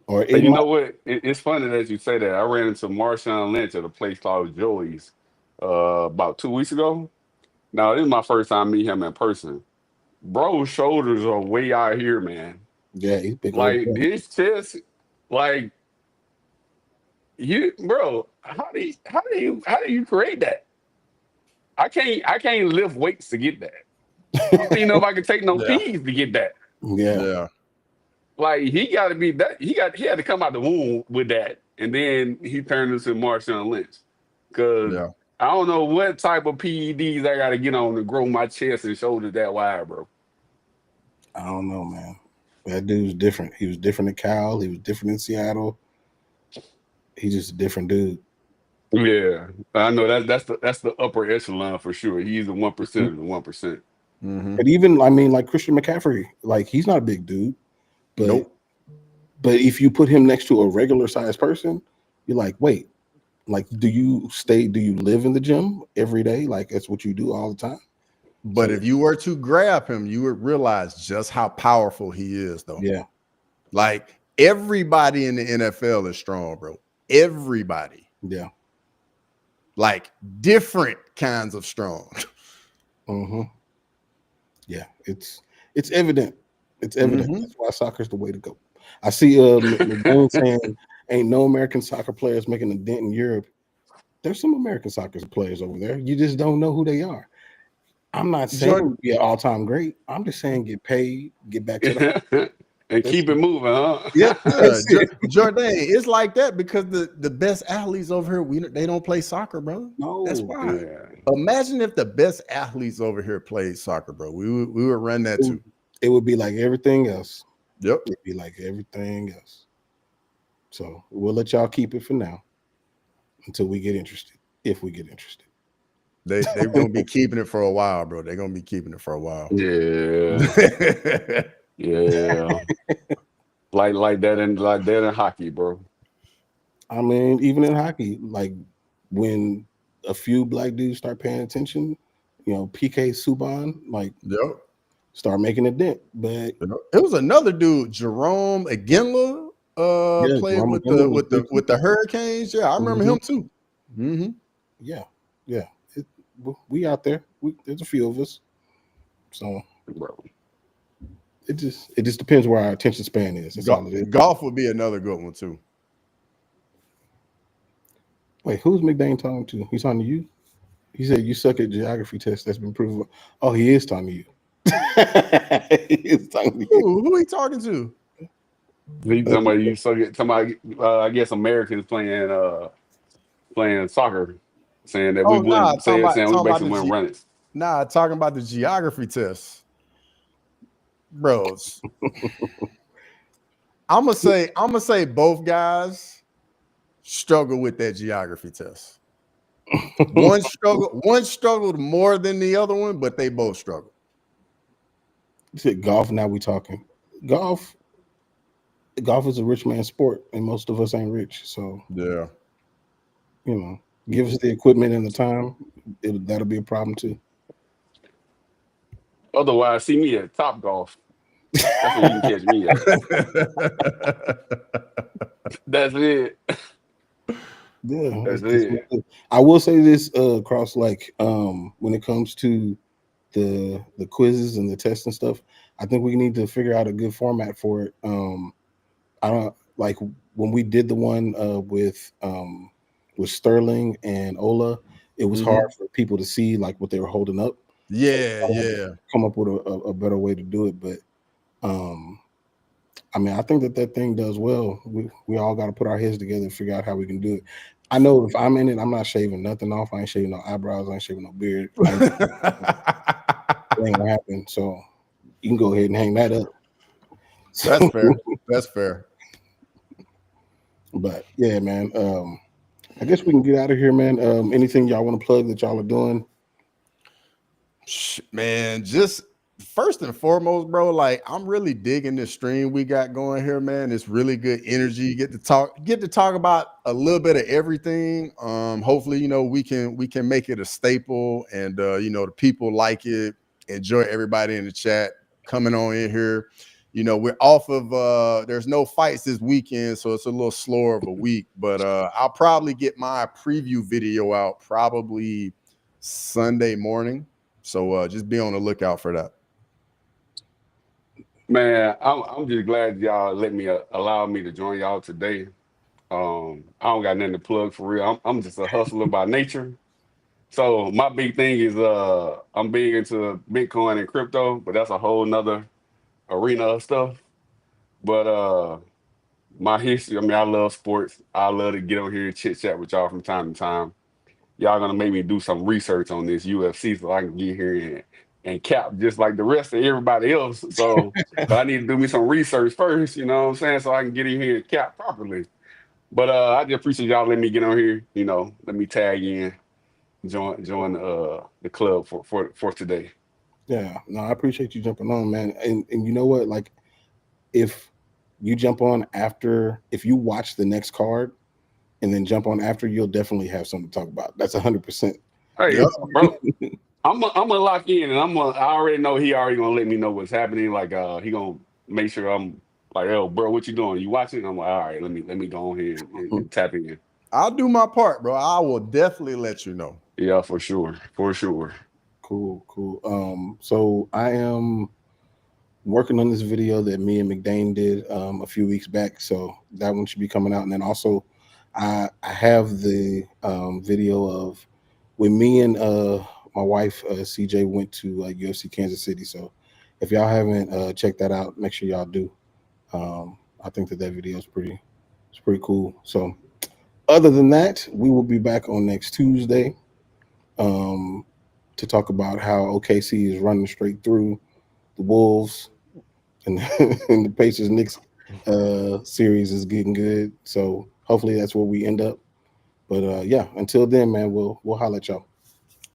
or You know what? It's funny that you say that. I ran into Marshawn Lynch at a place called Joey's about 2 weeks ago. Now, this is my first time meeting him in person. Bro's shoulders are way out here, man. Yeah, he's big. Like his chest, like bro. How do you create that? I can't lift weights to get that. I don't even know if I can take no P's to get that. Yeah. Like he got to be that. He had to come out the womb with that, and then he turned into Marshawn Lynch. Cause I don't know what type of PEDs I got to get on to grow my chest and shoulders that wide, bro. I don't know, man. That dude's different. He was different in Cal. He was different in Seattle. He's just a different dude. Yeah, I know that's the upper echelon for sure. He's the 1% of the 1%. But even, I mean, like Christian McCaffrey, like he's not a big dude. But, but if you put him next to a regular sized person, you're like, wait, like, do you live in the gym every day? Like, that's what you do all the time? But if you were to grab him, you would realize just how powerful he is, though. Yeah. Like, everybody in the NFL is strong, bro. Everybody. Yeah. Like, different kinds of strong. Yeah. It's evident. It's evident. That's why soccer's the way to go. I see McDonald saying ain't no American soccer players making a dent in Europe. There's some American soccer players over there. You just don't know who they are. I'm not saying be an all-time great. I'm just saying get paid, get back to the and keep it moving, huh? Yeah, Jordan, it's like that because the best athletes over here, they don't play soccer, bro. No, that's why. Imagine if the best athletes over here played soccer, bro. We would run that too. It would be like everything else. Yep, it'd be like everything else. So we'll let y'all keep it for now until we get interested. If we get interested. They're gonna be keeping it for a while, bro. They're gonna be keeping it for a while. Yeah. Yeah. like that in hockey, bro. I mean, even in hockey, like when a few black dudes start paying attention, PK Subban, like start making a dent. But it was another dude, Jerome Iginla, played with the Hurricanes. Yeah, I remember him too. Yeah. We out there. There's a few of us. So, bro, it just depends where our attention span is. That's all it is. Golf would be another good one too. Wait, who's McDane talking to? He's talking to you? He said you suck at geography tests. That's been proven. Oh, he is talking to you. He is talking to you. Who are he talking to? He's talking about you suck at I guess Americans playing soccer. Saying that we wouldn't saying we basically wouldn't run it. Nah, talking about the geography test. Bros. I'm gonna say both guys struggle with that geography test. One struggled more than the other one, but they both struggle. You said golf, now we talking. Golf is a rich man's sport, and most of us ain't rich. So yeah. Give us the equipment and the time. That'll be a problem too. Otherwise, see me at Top Golf. That's where you can catch me at. That's it. Yeah, that's it. I will say this, Cross. Like, when it comes to the quizzes and the tests and stuff, I think we need to figure out a good format for it. I don't like when we did the one with Sterling and Ola, it was hard for people to see like what they were holding up. Yeah. Come up with a better way to do it. But I mean, I think that thing does well. We all got to put our heads together and figure out how we can do it. I know if I'm in it, I'm not shaving nothing off. I ain't shaving no eyebrows. I ain't shaving no beard. It ain't gonna happen. So you can go ahead and hang that up. That's fair. That's fair. But yeah, man. I guess we can get out of here, man. Anything y'all want to plug that y'all are doing? Man, just first and foremost, bro, like I'm really digging this stream we got going here, man. It's really good energy. Get to talk about a little bit of everything. Hopefully, we can make it a staple, and the people like it. Enjoy everybody in the chat coming on in here. We're off of there's no fights this weekend, so it's a little slower of a week, but I'll probably get my preview video out probably Sunday morning. So just be on the lookout for that. Man, I'm just glad y'all let me allow me to join y'all today. I don't got nothing to plug for real. I'm just a hustler by nature. So my big thing is I'm big into Bitcoin and crypto, but that's a whole nother arena of stuff. But my history, I mean, I love sports. I love to get on here and chit chat with y'all from time to time. Y'all gonna make me do some research on this UFC so I can get here and cap just like the rest of everybody else. So but I need to do me some research first, you know what I'm saying, so I can get in here and cap properly. But I just appreciate y'all letting me get on here, let me tag in, join the club for today. Yeah, no, I appreciate you jumping on, man. And you know what? Like, if you jump on after, if you watch the next card and then jump on after, you'll definitely have something to talk about. That's 100%. Hey, bro, I'm gonna lock in, and I already know he already gonna let me know what's happening. Like, he gonna make sure I'm like, yo, bro, what you doing? You watching? I'm like, all right, let me go on here and tap in. I'll do my part, bro. I will definitely let you know. Yeah, for sure. Cool. So I am working on this video that me and McDane did a few weeks back. So that one should be coming out. And then also I have the video of when me and my wife CJ went to UFC Kansas City. So if y'all haven't checked that out, make sure y'all do. I think that video is pretty cool. So other than that, we will be back on next Tuesday to talk about how OKC is running straight through the Wolves, and the Pacers Knicks series is getting good. So hopefully that's where we end up. But yeah, until then, man, we'll holler at y'all.